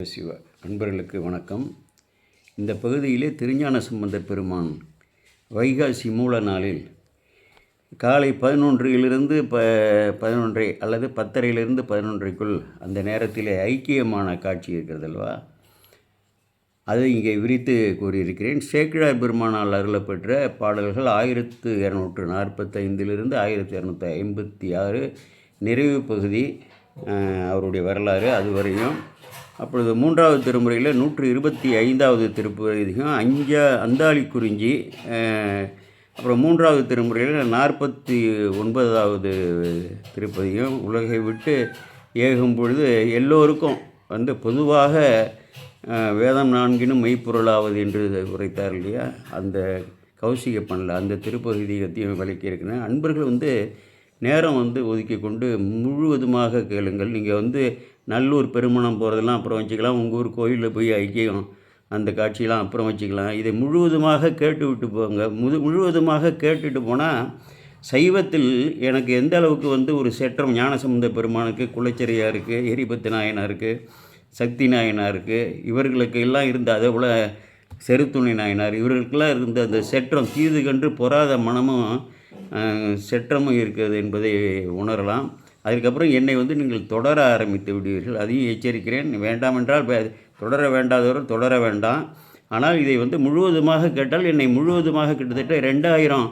சிவ அன்பர்களுக்கு வணக்கம். இந்த பகுதியிலே திருஞான சம்பந்தர் பெருமான் வைகாசி மூல நாளில் காலை 11 11 அல்லது 10:30 11 அந்த நேரத்திலே ஐக்கியமான காட்சி இருக்கிறதல்வா, அதை இங்கே விரித்து கூறியிருக்கிறேன். சேக்கிழார் பெருமானால் அருளப்பெற்ற பாடல்கள் 1245 1256 நிறைவு பகுதி அவருடைய வரலாறு அதுவரையும். அப்பொழுது 3வது திருமுறையில் 125வது திருப்பதியும் அந்தாளி குறிஞ்சி, அப்புறம் 3வது திருமுறையில் 49வது திருப்பதியும் உலகை விட்டு ஏகும் பொழுது எல்லோருக்கும் பொதுவாக வேதம் நான்கினும் மெய்ப்பொருளாவது என்று உரைத்தார் இல்லையா, அந்த கௌசிக பண்ணல அந்த திருப்பதியத்தையும் விளக்கியிருக்கிறேன். அன்பர்கள் நேரம் ஒதுக்கி கொண்டு முழுவதுமாக கேளுங்கள். நீங்கள் நல்லூர் பெருமணம் போகிறதெல்லாம் அப்புறம் வச்சுக்கலாம், உங்கள் ஊர் கோயிலில் போய் ஐக்கியம் அந்த காட்சியெலாம் அப்புறம் வச்சுக்கலாம். இதை முழுவதுமாக கேட்டு விட்டு போங்க. முழுவதுமாக கேட்டுட்டு போனால் சைவத்தில் எனக்கு எந்த அளவுக்கு ஒரு சேற்றம் ஞானசம்பந்த பெருமானுக்கு, குலச்சரியாருக்கு, எரிபத்து நாயனாருக்கு, சக்தி நாயனாருக்கு, இவர்களுக்கு எல்லாம் இருந்த அதே போல் செருத்துணை நாயனார், இவர்களுக்கெல்லாம் இருந்த அந்த செற்றம் தீது கன்று பொறாத மனமும் செற்றமும் இருக்கிறது என்பதை உணரலாம். அதுக்கப்புறம் என்னை நீங்கள் தொடர ஆரம்பித்து விடுவீர்கள், அதையும் எச்சரிக்கிறேன். வேண்டாம் என்றால் தொடர வேண்டாதவர்கள் தொடர வேண்டாம். ஆனால் இதை முழுவதுமாக கேட்டால் என்னை முழுவதுமாக கிட்டத்தட்ட 2000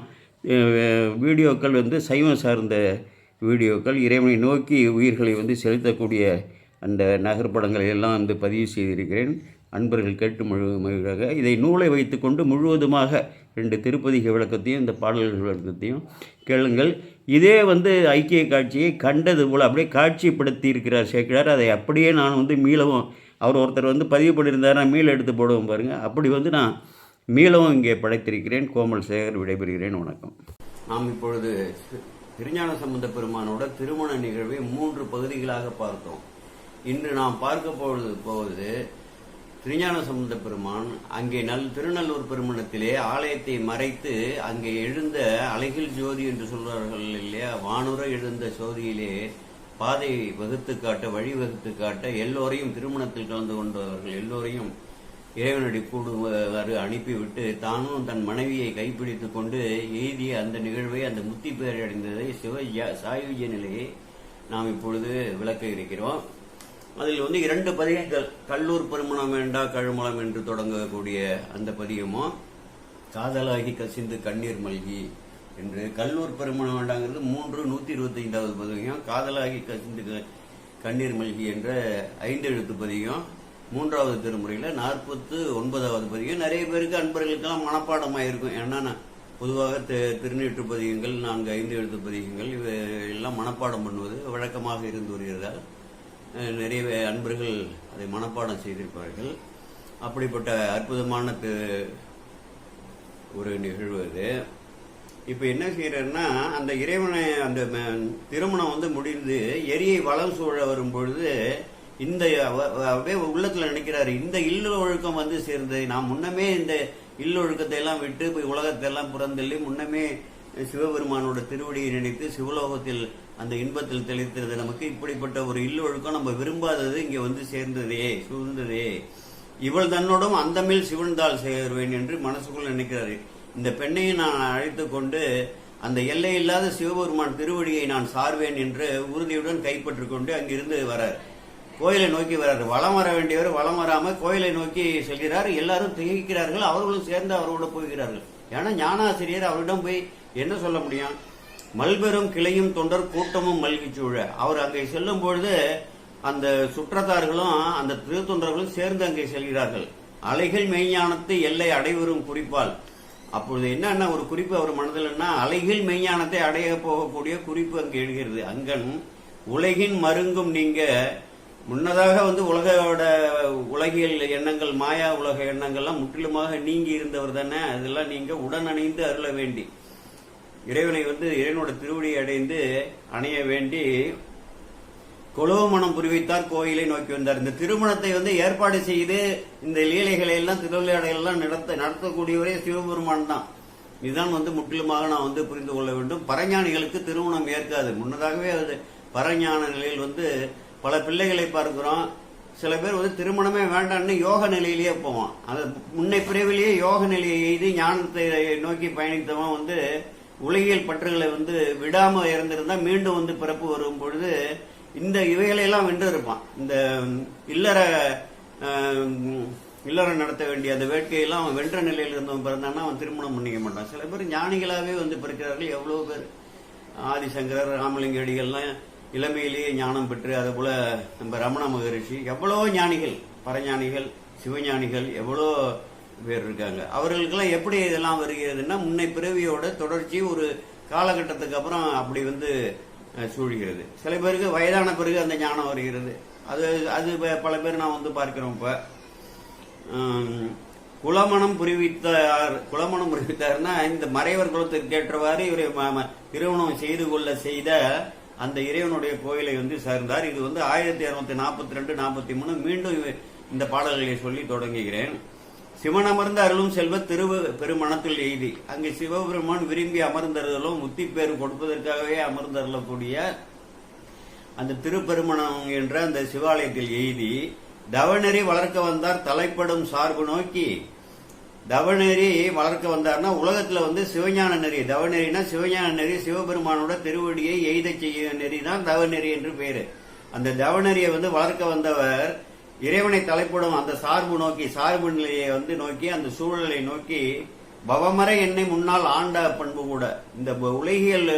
வீடியோக்கள் சைவம் சார்ந்த வீடியோக்கள், இறைவனை நோக்கி உயிர்களை செலுத்தக்கூடிய அந்த நகர்படங்களை எல்லாம் பதிவு செய்திருக்கிறேன். அன்பர்கள் கேட்டு மகிழ்வாக இதை நூலை வைத்துக்கொண்டு முழுவதுமாக 2 திருப்பதிக விளக்கத்தையும் இந்த பாடல்கள் விளக்கத்தையும் கேளுங்கள். இதே ஐக்கிய காட்சியை கண்டது போல் அப்படியே காட்சிப்படுத்தி இருக்கிறார் சேக்கிழார். அதை அப்படியே நான் மீளவும், அவர் ஒருத்தர் பதிவு பண்ணியிருந்தார், நான் மீள எடுத்து போடுவோம் பாருங்கள். அப்படி நான் மீளவும் இங்கே படைத்திருக்கிறேன். கோமல் சேகர் விடைபெறுகிறேன். வணக்கம். நாம் இப்பொழுது திருஞான சம்பந்த பெருமானோட திருமண நிகழ்வை 3 பகுதிகளாக பார்த்தோம். இன்று நாம் பார்க்க போவது திருஞான சம்பந்த பெருமான் அங்கே திருநல்லூர் பெருமணத்திலே ஆலயத்தை மறைத்து அங்கே எழுந்த அழகில் ஜோதி என்று சொல்வார்கள் இல்லையா, வானுர எழுந்த ஜோதியிலே பாதை வகுத்து காட்ட, வழி வகுத்து காட்ட, எல்லோரையும் திருமணத்தில் கலந்து கொண்டவர்கள் எல்லோரையும் இறைவனடி கூடுவாறு அனுப்பிவிட்டு தானும் தன் மனைவியை கைப்பிடித்து கொண்டு எய்திய அந்த நிகழ்வை, அந்த முத்தி பேரை அடைந்ததை சாயுஜ நிலையை நாம் இப்பொழுது விளக்க இருக்கிறோம். அதில் 2 பதிகங்கள், கல்லூர் பெருமணம் வேண்டா கழுமலம் என்று தொடங்கக்கூடிய அந்த பதிகமும், காதலாகி கசிந்து கண்ணீர் மல்கி என்று. கல்லூர் பெருமணம் வேண்டாங்கிறது 125வது பதிகம், காதலாகி கசிந்து கண்ணீர் மல்கி என்ற 5 எழுத்து பதிகம் 3வது திருமுறையில் 49வது பதிகம். நிறைய பேருக்கு அன்பர்களுக்கெல்லாம் மனப்பாடமாக இருக்கும். ஏன்னா பொதுவாக திருநீற்று பதிகங்கள் 4, 5 எழுத்து பதிகங்கள் இவை எல்லாம் மனப்பாடம் பண்ணுவது வழக்கமாக இருந்து வருகிறதால் நிறைய அன்பர்கள் அதை மனப்பாடம் செய்திருப்பார்கள். அப்படிப்பட்ட அற்புதமான ஒரு நிகழ்வு அது. இப்போ என்ன செய்யறன்னா, அந்த இறைவனை அந்த திருமணம் முடிந்து எரியை வளம் சூழ வரும்பொழுது இந்த அப்படியே உள்ளத்தில் நினைக்கிறாரு, இந்த இல்லு ஒழுக்கம் சேர்ந்தது. நான் முன்னமே இந்த இல்லு ஒழுக்கத்தை எல்லாம் விட்டு போய் உலகத்தை எல்லாம் புறந்தள்ளி முன்னமே சிவபெருமானோட திருவடியை நினைத்து சிவலோகத்தில் அந்த இன்பத்தில் தெளிக்கிறது. நமக்கு இப்படிப்பட்ட ஒரு இல்லு ஒழுக்கம் நம்ம விரும்பாதது இங்கே சேர்ந்ததே, சூழ்ந்ததே. இவள் தன்னோடும் அந்த மேல் சிவன்தால் சேர்வேன் என்று மனசுக்குள்ள நினைக்கிறாரு. இந்த பெண்ணையும் நான் அழைத்து கொண்டு அந்த எல்லை இல்லாத சிவபெருமான் திருவடியை நான் சார்வேன் என்று உறுதியுடன் கைப்பற்றி கொண்டு அங்கிருந்து வரார். கோயிலை நோக்கி வராரு. வலம் வர வேண்டியவர் வலம் வராம கோயிலை நோக்கி செல்கிறார். எல்லாரும் திகைக்கிறார்கள். அவர்களும் சேர்ந்து அவரோட போகிறார்கள். ஏன்னா ஞானாசிரியர் அவரிடம் போய் என்ன சொல்ல முடியும்? மல்பெரும் கிளையும் தொண்டர் கூட்டமும் மல்கி சூழ. அவர் அங்கே செல்லும் பொழுது அந்த சுற்றத்தார்களும் அந்த திருத்தொண்டர்களும் சேர்ந்து அங்கே செல்கிறார்கள். அலைகள் மெய்ஞானத்தை எல்லை அடைவரும் குறிப்பால். அப்பொழுது என்னன்னா ஒரு குறிப்பு அவர் மனதில், அலைகள் மெய்ஞானத்தை அடைய போகக்கூடிய குறிப்பு அங்கே எழுகிறது. அங்கன் உலகின் மருங்கும் நீங்க முன்னதாக உலகோட உலகியல் எண்ணங்கள், மாயா உலக எண்ணங்கள்லாம் முற்றிலுமாக நீங்கி இருந்தவர் தானே. அதெல்லாம் நீங்க உடன் அணைந்து அருள வேண்டி, இறைவனை இறைவனோட திருவடியை அடைந்து அணைய வேண்டி கொலோமணம் புரிவித்தார் கோயிலை நோக்கி வந்தார். இந்த திருமணத்தை ஏற்பாடு செய்து இந்த லீலைகளை எல்லாம் திருவிளையாடல் எல்லாம் நடத்தக்கூடியவரே சிவபெருமான் தான். இதுதான் முற்றிலுமாக நான் புரிந்து கொள்ள வேண்டும். பரஞானிகளுக்கு திருமணம் ஏற்காது. முன்னதாகவே அது பரஞான நிலையில் பல பிள்ளைகளை பார்க்கிறோம். சில பேர் வந்து திருமணமே வேண்டாம்னு யோக நிலையிலேயே போவான். அது முன்னை பிரிவிலேயே யோக நிலையை எய்து ஞானத்தை நோக்கி பயணித்தவன் வந்து உலகியல் பற்றுகளை வந்து விடாம இறந்திருந்தா மீண்டும் வந்து பிறப்பு வரும் பொழுது இந்த இவைகளையெல்லாம் வென்று இருப்பான். இந்த இல்லறம் நடத்த வேண்டிய அந்த வேட்கையெல்லாம் அவன் வென்ற நிலையில் இருந்தவன் பிறந்தான்னா அவன் திருமணம் பண்ணிக்க மாட்டான். சில பேர் ஞானிகளாகவே வந்து பிறக்கிறார்கள். எவ்வளவு பேர் ஆதிசங்கரர், ராமலிங்க அடிகள்லாம் இளமையிலேயே ஞானம் பெற்று, அதே போல நம்ம ரமண மகரிஷி, எவ்வளோ ஞானிகள், பரஞானிகள், சிவஞானிகள் எவ்வளோ பேர் இருக்காங்க. அவர்களுக்கெல்லாம் எப்படி இதெல்லாம் வருகிறதுன்னா முன்னை பிறவியோட தொடர்ச்சி ஒரு காலகட்டத்துக்கு அப்புறம் அப்படி வந்து சூழ்கிறது. சில பேருக்கு வயதான பிறகு அந்த ஞானம் வருகிறது. அது பல பேர் நான் வந்து பார்க்கிறோம். இப்ப குலமணம் புரிவித்தார்னா இந்த மறைவர் குலத்திற்கு ஏற்றவாறு இவரை திருமணம் செய்து கொள்ள செய்த அந்த இறைவனுடைய கோயிலை வந்து சேர்ந்தார். இது வந்து 1642-43 மீண்டும் இந்த பாடல்களை சொல்லி தொடங்குகிறேன். சிவனமர்ந்த அருளும் செல்வ பெருமணத்தில் எய்தி, அங்கு சிவபெருமான் விரும்பி அமர்ந்தருளும் முத்திப்பேறு கொடுப்பதற்காகவே அமர்ந்தருளக்கூடிய அந்த திருப்பெருமணம் என்ற அந்த சிவாலயத்தில் எய்தி தவநெறி வளர்க்க வந்தார். தலைப்படும் சார்பு நோக்கி தவநெறி வளர்க்க வந்தார்னா உலகத்துல வந்து சிவஞான நெறி, தவநெறினா சிவஞான நெறி, சிவபெருமானோட திருவடியை எய்த செய்ய நெறி தான் தவநெறி என்று பேரு. அந்த தவநெறியை வந்து வளர்க்க வந்தவர் இறைவனை தலைப்படும் அந்த சார்பு நோக்கி, சார்பு நிலையை வந்து நோக்கி, அந்த சூழலை நோக்கி பவமறை என்னை முன்னால் ஆண்ட பண்பு கூட, இந்த உலகியல்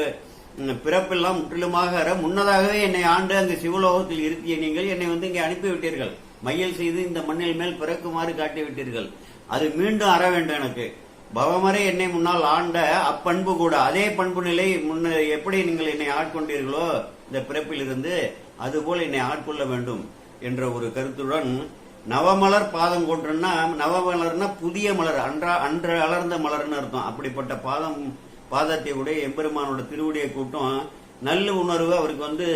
பிறப்பெல்லாம் முற்றிலுமாக முன்னதாகவே என்னை ஆண்டு அங்கு சிவலோகத்தில் இருத்திய நீங்கள் என்னை வந்து இங்கே அனுப்பிவிட்டீர்கள். மையல் செய்து இந்த மண்ணில் மேல் பிறக்குமாறு காட்டிவிட்டீர்கள். அது மீண்டும் அற வேண்டும் எனக்கு. பவமறை என்னை முன்னால் ஆண்ட அப்பண்பு கூட, அதே பண்பு நிலை முன்ன எப்படி நீங்கள் என்னை ஆட்கொண்டீர்களோ இந்த பிறப்பில் இருந்து, அதுபோல் என்னை ஆட்கொள்ள வேண்டும் என்ற ஒரு கருத்துடன் நவமலர் பாதம் கொண்டுன்னா, நவமலர்னா புதிய மலர், அன்று அலர்ந்த மலர்னு அர்த்தம். அப்படிப்பட்ட பாதத்தை உடைய எம்பெருமானோட திருவுடைய கூட்டம் நல்ல உணர்வு அவருக்கு வந்து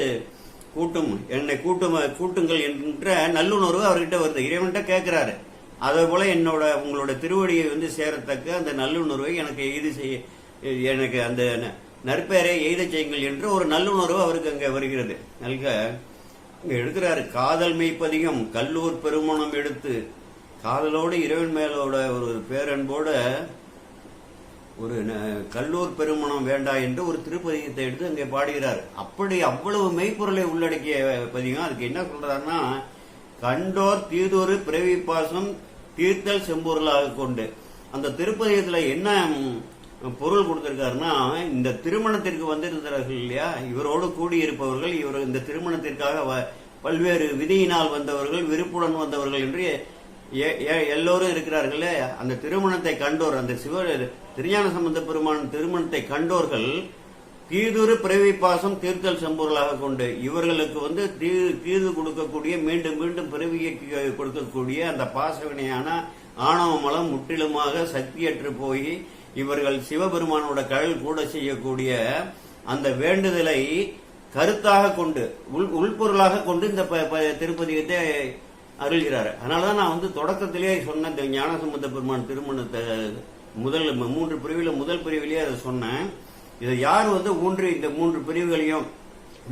கூட்டும், என்னை கூட்டுங்கள் என்ற நல்லுணர்வு அவர்கிட்ட வருது. இறைவன்கிட்ட கேட்கிறாரு. அதே போல உங்களோட திருவடியை வந்து சேரத்தக்க அந்த நல்லுணர்வை எனக்கு அந்த நற்பெயரை எய்த செய்யுங்கள் என்று ஒரு நல்லுணர்வு அவருக்கு அங்க வருகிறது. இங்க எடுக்கிறாரு. காதல் மெய்ப்பதிகம் கல்லூர் பெருமணம் எடுத்து, காதலோடு இறைவன் மேலோட ஒரு பேரன்போட ஒரு கல்லூர் பெருமணம் வேண்டா என்று ஒரு திருப்பதிகத்தை எடுத்து அங்கே பாடுகிறார். அப்படி அவ்வளவு மெய்ப்பொருளை உள்ளடக்கிய பதிகம். அதுக்கு என்ன சொல்றாருன்னா, கண்டோர் தீதொரு பிறவி பாசம் தீர்த்தல் செம்பொருளாக கொண்டு, அந்த திருப்பதிகத்துல என்ன பொருள் கொடுத்திருக்காருன்னா, இந்த திருமணத்திற்கு வந்திருந்தார்கள் இல்லையா, இவரோடு கூடியிருப்பவர்கள், இவர் இந்த திருமணத்திற்காக பல்வேறு விதியினால் வந்தவர்கள், விருப்புடன் வந்தவர்கள் என்று எல்லோரும் இருக்கிறார்களே. அந்த திருமணத்தை கண்டோர், அந்த திருஞான சம்பந்த பெருமான் திருமணத்தை கண்டோர்கள் தீதுரு பிறவி பாசம் தீர்த்தல் செம்பொருளாக கொண்டு, இவர்களுக்கு வந்து தீது கொடுக்கக்கூடிய, மீண்டும் மீண்டும் பிறவியை கொடுக்கக்கூடிய அந்த பாசவினையான ஆணவ மலம் முற்றிலுமாக சக்தியற்று போய் இவர்கள் சிவபெருமானோட கழல் கூட செய்யக்கூடிய அந்த வேண்டுதலை கருத்தாக கொண்டு, உள்பொருளாக கொண்டு இந்த திருப்பதிகத்தை அருள்கிறார். அதனாலதான் நான் வந்து தொடக்கத்திலேயே சொன்ன இந்த ஞானசம்பந்த பெருமான் திருமணத்தை முதல் 3 பிரிவுல முதல் பிரிவிலேயே அதை சொன்னேன். இதை யார் வந்து இந்த 3 பிரிவுகளையும்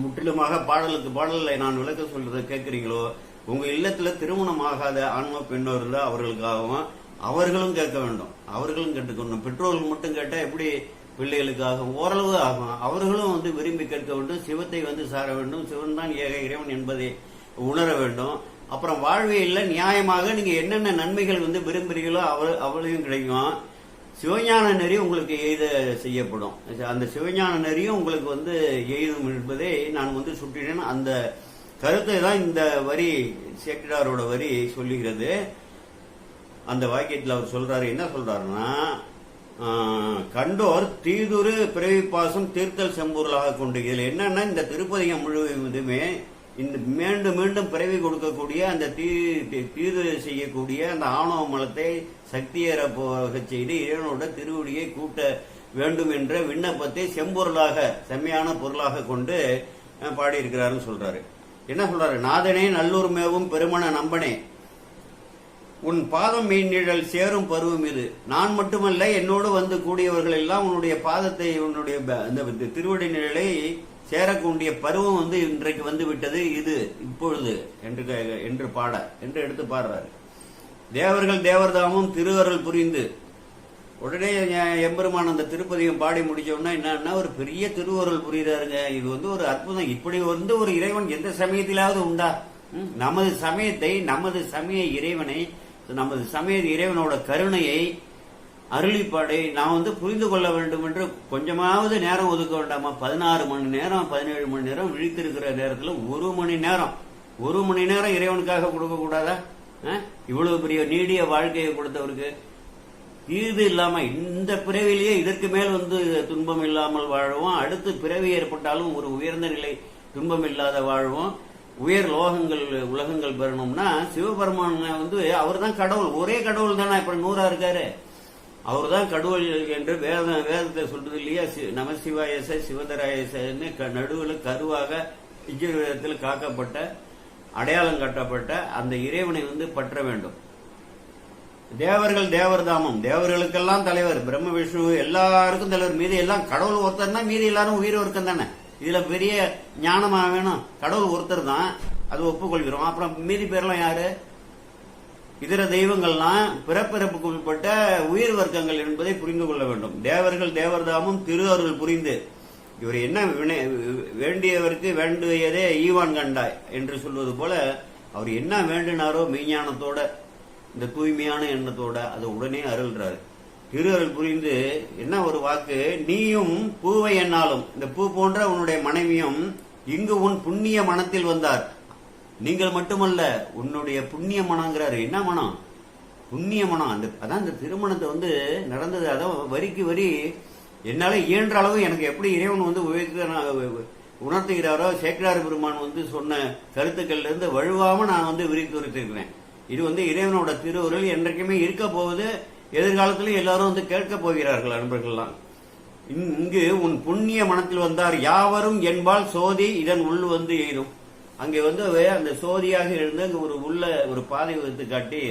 முற்றிலுமாக பாடலுக்கு பாடலை நான் விளக்க சொல்றதை கேட்கிறீங்களோ, உங்க இல்லத்துல திருமணம் ஆகாத ஆன்ம பெண்ணோர் இருந்தா அவர்களுக்காகவும் அவர்களும் கேட்க வேண்டும், அவர்களும் கேட்டுக்கணும். பெற்றோர்கள் மட்டும் கேட்டா எப்படி பிள்ளைகளுக்காக ஓரளவு ஆகும். அவர்களும் வந்து விரும்பி கேட்க வேண்டும், சிவத்தை வந்து சார வேண்டும், சிவன் தான் ஏக இறைவன் என்பதை உணர வேண்டும். அப்புறம் வாழ்வியல்ல நியாயமாக நீங்க என்னென்ன நன்மைகள் வந்து விரும்புறீங்களோ அவளையும் கிடைக்கும். சிவஞான நெறி உங்களுக்கு எய்த செய்யப்படும். அந்த சிவஞான நெறியும் உங்களுக்கு வந்து எய்தும் என்பதை நான் வந்து சுற்றினேன். அந்த கருத்தை தான் இந்த வரி சேக்கிடாரோட வரி சொல்லுகிறது. அந்த வாக்கியத்தில் அவர் சொல்றாரு, என்ன சொல்றாருன்னா, கண்டோர் தீதுரு பிறவி பாசம் தீர்த்தல் செம்பொருளாக கொண்டு, இதுல என்னன்னா இந்த திருப்பதிகம் முழுவதுமே இந்த மீண்டும் மீண்டும் பிறவி கொடுக்கக்கூடிய அந்த தீது செய்யக்கூடிய அந்த ஆணவ மலத்தை சக்தியேற போக செய்து இறைவனோட திருவடியை கூட்ட வேண்டும் என்ற விண்ணப்பத்தை செம்பொருளாக செம்மையான பொருளாக கொண்டு பாடியிருக்கிறாருன்னு சொல்றாரு. என்ன சொல்றாரு, நாதனே நல்லூர்மேவும் பெருமண நம்பனே, உன் பாதம் மெய்நிழல் சேரும் பருவம் இது. நான் மட்டுமல்ல, என்னோடு வந்து கூடியவர்கள் எல்லாம் உன்னுடைய பாதத்தை, உன்னுடைய திருவடி நிழலை சேரக்கூடிய பருவம் வந்து இன்றைக்கு வந்து விட்டது, இது இப்பொழுது என்று பாட என்று எடுத்து பாடுறாரு. தேவர்கள் தேவர்தாமும் திருவருள் புரிந்து, உடனே எம்பெருமான் அந்த திருப்பதிகம் பாடி முடிச்சோம்னா என்னன்னா ஒரு பெரிய திருவருள் புரியுறாருங்க. இது வந்து ஒரு அற்புதம். இப்படி வந்து ஒரு இறைவன் எந்த சமயத்திலாவது உண்டா? நமது சமயத்தை, நமது சமய இறைவனை, நமது சமய இறைவனோட கருணையை, அருளிப்பாடை நாம் வந்து புரிந்து கொள்ள வேண்டும் என்று கொஞ்சமாவது நேரம் ஒதுக்க வேண்டாமா? 16 மணி நேரம் 17 மணி நேரம் விழித்திருக்கிற நேரத்தில் 1 மணி நேரம் இறைவனுக்காக கொடுக்க கூடாதா? இவ்வளவு பெரிய நீடிய வாழ்க்கையை கொடுத்தவருக்கு இது இல்லாம இந்த பிறவிலேயே இதற்கு மேல் வந்து துன்பம் இல்லாமல் வாழ்வோம், அடுத்து பிறவி ஏற்பட்டாலும் ஒரு உயர்ந்த நிலை துன்பம் இல்லாத வாழ்வோம், உயர் உலகங்கள் பெறணும்னா சிவபெருமான் வந்து அவர் தான் கடவுள், ஒரே கடவுள் தானே. இப்ப 100 இருக்காரு, அவர் தான் கடவுள் என்று வேதத்தை சொல்றது இல்லையா? நமசிவாயச சிவதராயசன்னு நடுவில் கருவாக விஜயத்தில் காக்கப்பட்ட அடையாளம் கட்டப்பட்ட அந்த இறைவனை வந்து பற்ற வேண்டும். தேவர்கள் தேவர்தாமம், தேவர்களுக்கெல்லாம் தலைவர், பிரம்ம விஷ்ணு எல்லாருக்கும் தலைவர், மீதி எல்லாம் கடவுள் ஒருத்தர் தான், மீதி எல்லாரும் உயிர் ஒருக்கம் தானே. இதுல பெரிய ஞானமா வேணும்? கடவுள் ஒருத்தர் தான், அது ஒப்புக்கொள்கிறோம். அப்புறம் மீதி பேர்லாம் யாரு? இதர தெய்வங்கள்லாம் பிறப்பிறப்புக்கு உட்பட்ட உயிர் வர்க்கங்கள் என்பதை புரிந்து கொள்ள வேண்டும். தேவர்கள் தேவர்தாமும் திரு அருள் புரிந்து, இவர் என்ன வேண்டியவருக்கு வேண்டியதே ஈவான் கண்டாய் என்று சொல்வது போல அவர் என்ன வேண்டினாரோ மெய்ஞானத்தோட, இந்த தூய்மையான எண்ணத்தோட அதை உடனே அருள்றாரு. திரு அருள் புரிந்து என்ன ஒரு வாக்கு, நீயும் பூவை என்னாலும், இந்த பூ போன்ற உன்னுடைய மனைவியும் இங்கு உன் புண்ணிய மனத்தில் வந்தார். நீங்கள் மட்டுமல்ல, உன்னுடைய புண்ணிய மனங்கிறாரு. என்ன மனம்? புண்ணிய மனம். அதான் இந்த திருமணத்தை வந்து நடந்தது. அதான் வரிக்கு வரி என்னால இயன்ற அளவு எனக்கு எப்படி இறைவன் வந்து உணர்த்துகிறாரோ, சேக்கிரார் பெருமான் வந்து சொன்ன கருத்துக்கள்ல இருந்து வழுவாம நான் வந்து விரித்து உரைத்திருக்கிறேன். இது வந்து இறைவனோட திருவுருள் என்றைக்குமே இருக்க போகுது. எதிர்காலத்திலும் எல்லாரும் வந்து கேட்க போகிறார்கள் அன்பர்கள்லாம். இங்கு உன் புண்ணிய மனத்தில் வந்தார் யாவரும் என்பால் சோதி இதன் உள் வந்து எய்தும். அங்கே வந்து அந்த சோதியாக இருந்து அங்க ஒரு பாதை வகுத்து காட்டி,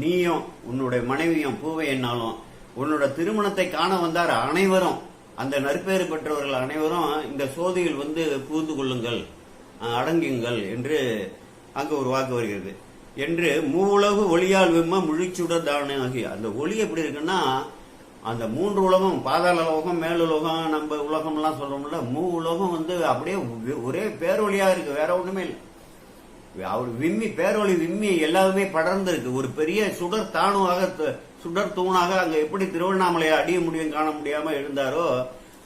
நீயும் உன்னுடைய மனைவியும் பூவை என்னாலும் உன்னோட திருமணத்தை காண வந்தார் அனைவரும், அந்த நற்பேறு பெற்றவர்கள் அனைவரும் இந்த சோதியில் வந்து பூந்து கொள்ளுங்கள், அடங்குங்கள் என்று அங்கு ஒரு வாக்கு வருகிறது. என்று மூவுலகு ஒளியால் விம்ம முழிச்சுடர் தானே ஆகிய அந்த ஒளி எப்படி இருக்குன்னா, அந்த 3 உலகம், பாதாள உலகம், மேலுலகம், நம்ம உலகம்லாம் சொல்றோம்ல, உலகம் வந்து அப்படியே ஒரே பேரொழியா இருக்கு, வேற ஒண்ணுமே இல்லை. அவர் விம்மி, பேரொளி விம்மி எல்லாருமே படர்ந்து இருக்கு. ஒரு பெரிய சுடர் தூணாக அங்க எப்படி திருவண்ணாமலையை அடிய முடியும் காண முடியாம இருந்தாரோ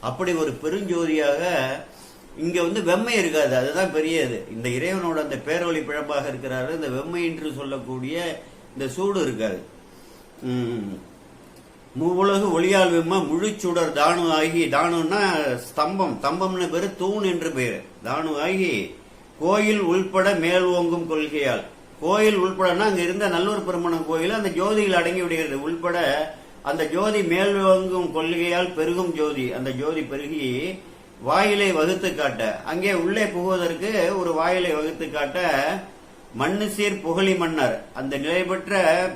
அப்படி ஒரு பெருஞ்சோதியாக இங்க வந்து வெம்மை இருக்காது. அதுதான் பெரியது. இந்த இறைவனோட அந்த பேரொளி பிழம்பாக இருக்கிறாரு. இந்த வெம்மை என்று சொல்லக்கூடிய இந்த சூடு இருக்காது. மூவுலகு ஒளியால் விம்ம முழுச்சுடர் தானு ஆகி, தானுன்னா ஸ்தம்பம், தம்பம்னு பேரு, தூண் என்று பேரு. தானு ஆகி கோயில் உள்பட மேல் ஓங்கும் கொள்கையால், கோயில் உள்படனா அங்க இருந்த நல்லூர் பெருமணம் கோயில் அந்த ஜோதியில் அடங்கி விடுகிறது. உள்பட அந்த ஜோதி மேல் ஓங்கும் கொள்கையால் பெருகும் ஜோதி, அந்த ஜோதி பெருகி வாயிலை வகுத்து காட்ட, அங்கே உள்ளே புகுவதற்கு ஒரு வாயிலை வகுத்து காட்ட, மண்ணு சீர் புகழி மன்னர், அந்த நிலை பெற்ற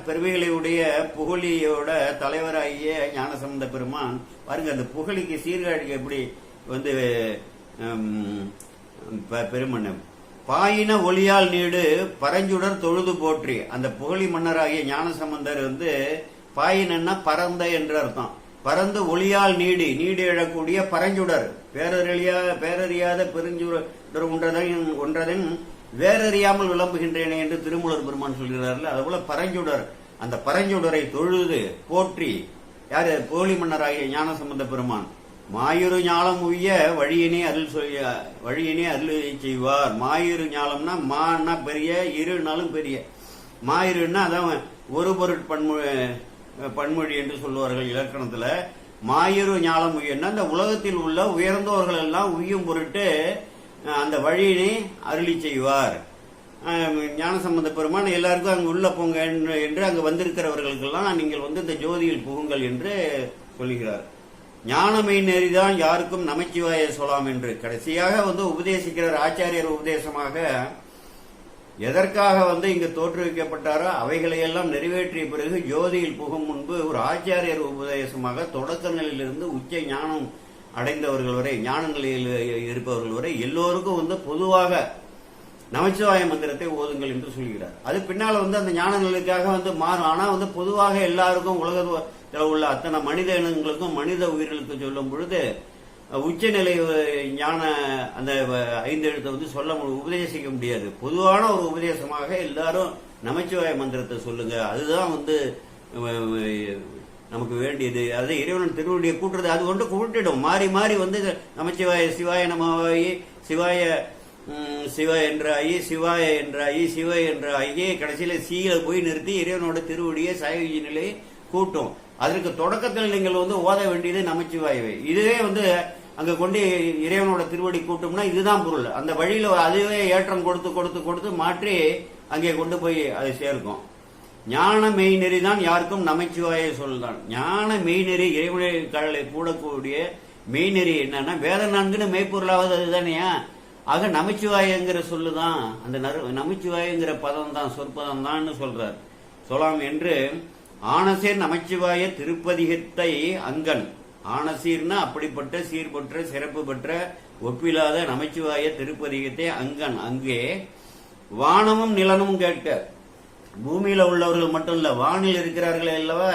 பெருமைகளையுடைய புகழியோட தலைவராகிய ஞானசம்பந்த பெருமான் பாருங்க, அந்த புகழிக்கு சீர்காழிக்கு எப்படி வந்து பெருமன்னர் பாயின ஒளியால் நீடு பரஞ்சுடர் தொழுது போற்றி. அந்த புகழி மன்னராகிய ஞானசம்பந்தர் வந்து பாயினா பரந்த என்று அர்த்தம். பரந்து ஒளியால் நீடி எழக்கூடிய பரஞ்சுடர், பேரறியாத பெருஞ்சுடர் ஒன்றதன் வேறறியாமல் விளம்புகின்றேனே என்று திருமூலர் பெருமான் சொல்கிறார்கள். அதுபோல பரஞ்சுடர், அந்த பரஞ்சுடரை தொழுது போற்றி யாரு? புகழி மன்னராகிய ஞானசம்பந்த பெருமான். மாயுரு ஞாலம் உய்ய வழியினே அருள் செய்வார். மாயுரு ஞாலம்னா மான்னா பெரிய, இருனாலும் பெரிய. மாயுருன்னா அதான் ஒரு பொருட் பன்மொழி என்று சொல்லுவார்கள் இலக்கணத்துல. மாயுரு ஞாலம் உய்யன்னா அந்த உலகத்தில் உள்ள உயர்ந்தவர்கள் எல்லாம் உய்யும் பொருட்டு அந்த வழியினை அருளி செய்வார். ஞானசம்பந்த பெருமான் எல்லாருக்கும் அங்கு உள்ள போங்க என்று அங்கு வந்திருக்கிறவர்களுக்கெல்லாம் நீங்கள் வந்து இந்த ஜோதியில் புகுங்கள் என்று சொல்கிறார். ஞானமை நெறிதான் யாருக்கும் நமச்சிவாய சொல்லாம் என்று கடைசியாக வந்து உபதேசிக்கிறார். ஆச்சாரியர் உபதேசமாக எதற்காக வந்து இங்கு தோற்றுவிக்கப்பட்டாரோ அவைகளையெல்லாம் நிறைவேற்றிய பிறகு ஜோதியில் புகும் முன்பு ஒரு ஆச்சாரியர் உபதேசமாக தொடக்க நிலையிலிருந்து உச்ச ஞானம் அடைந்தவர்கள் வரை, ஞான நிலையில் இருப்பவர்கள் வரை எல்லோருக்கும் வந்து பொதுவாக நமச்சிவாய மந்திரத்தை ஓதுங்கள் என்று சொல்கிறார். அது பின்னால வந்து அந்த ஞான நிலைக்காக வந்து மாறும். ஆனா வந்து பொதுவாக எல்லாருக்கும் உலகத்தில் உள்ள அத்தனை மனித இனங்களுக்கும் மனித உயிர்களுக்கும் சொல்லும் பொழுது உச்சநிலை ஞான அந்த 5 எழுத்தை வந்து உபதேசிக்க முடியாது. பொதுவான ஒரு உபதேசமாக எல்லாரும் நமச்சிவாய மந்திரத்தை சொல்லுங்க, அதுதான் வந்து நமக்கு வேண்டியது. அது இறைவன் திருவடியை கூட்டுறது, அது கொண்டு கூட்டிடும். மாறி மாறி வந்து நமச்சிவாய சிவாய நமவாயி, சிவாய சிவ என்றாயி, சிவாய என்றாயி, சிவ என்றாயி, கடைசியில சீல போய் நிறுத்தி இறைவனோட திருவடியை சாயுஜி நிலையை கூட்டும். அதற்கு தொடக்கத்தில் நீங்கள் வந்து ஓத வேண்டியது நமச்சிவாயவை. இதுவே வந்து அங்க கொண்டு இறைவனோட திருவடி கூட்டம்னா இதுதான் பொருள். அந்த வழியில அதுவே ஏற்றம் கொடுத்து கொடுத்து கொடுத்து மாற்றி அங்கே கொண்டு போய் அதை சேர்க்கும். ஞான மெய்நெறி தான் யாருக்கும் நமச்சிவாய சொல்தான். ஞான மெய்நெறி இறைவனை கூடக்கூடிய மெய்நெறி என்னன்னா வேத நான்குன்னு மெய்ப்பொருளாவது அதுதானேயா. ஆக நமச்சிவாயங்கிற சொல்லுதான், அந்த நமச்சிவாயங்கிற பதம் தான், சொற்பதம் தான் சொல்றார். சொல்லாம் என்று ஆனசீர் நமச்சிவாய திருப்பதிகத்தை அங்கன். ஆனசீர்னா அப்படிப்பட்ட சீர்பற்ற சிறப்பு பெற்ற ஒப்பில்லாத நமச்சிவாய திருப்பதிகத்தை அங்கன். அங்கே வானமும் நிலனும் கேட்க, பூமியில உள்ளவர்கள் மட்டும் இல்ல, வானில் இருக்கிறார்கள் அல்லவா,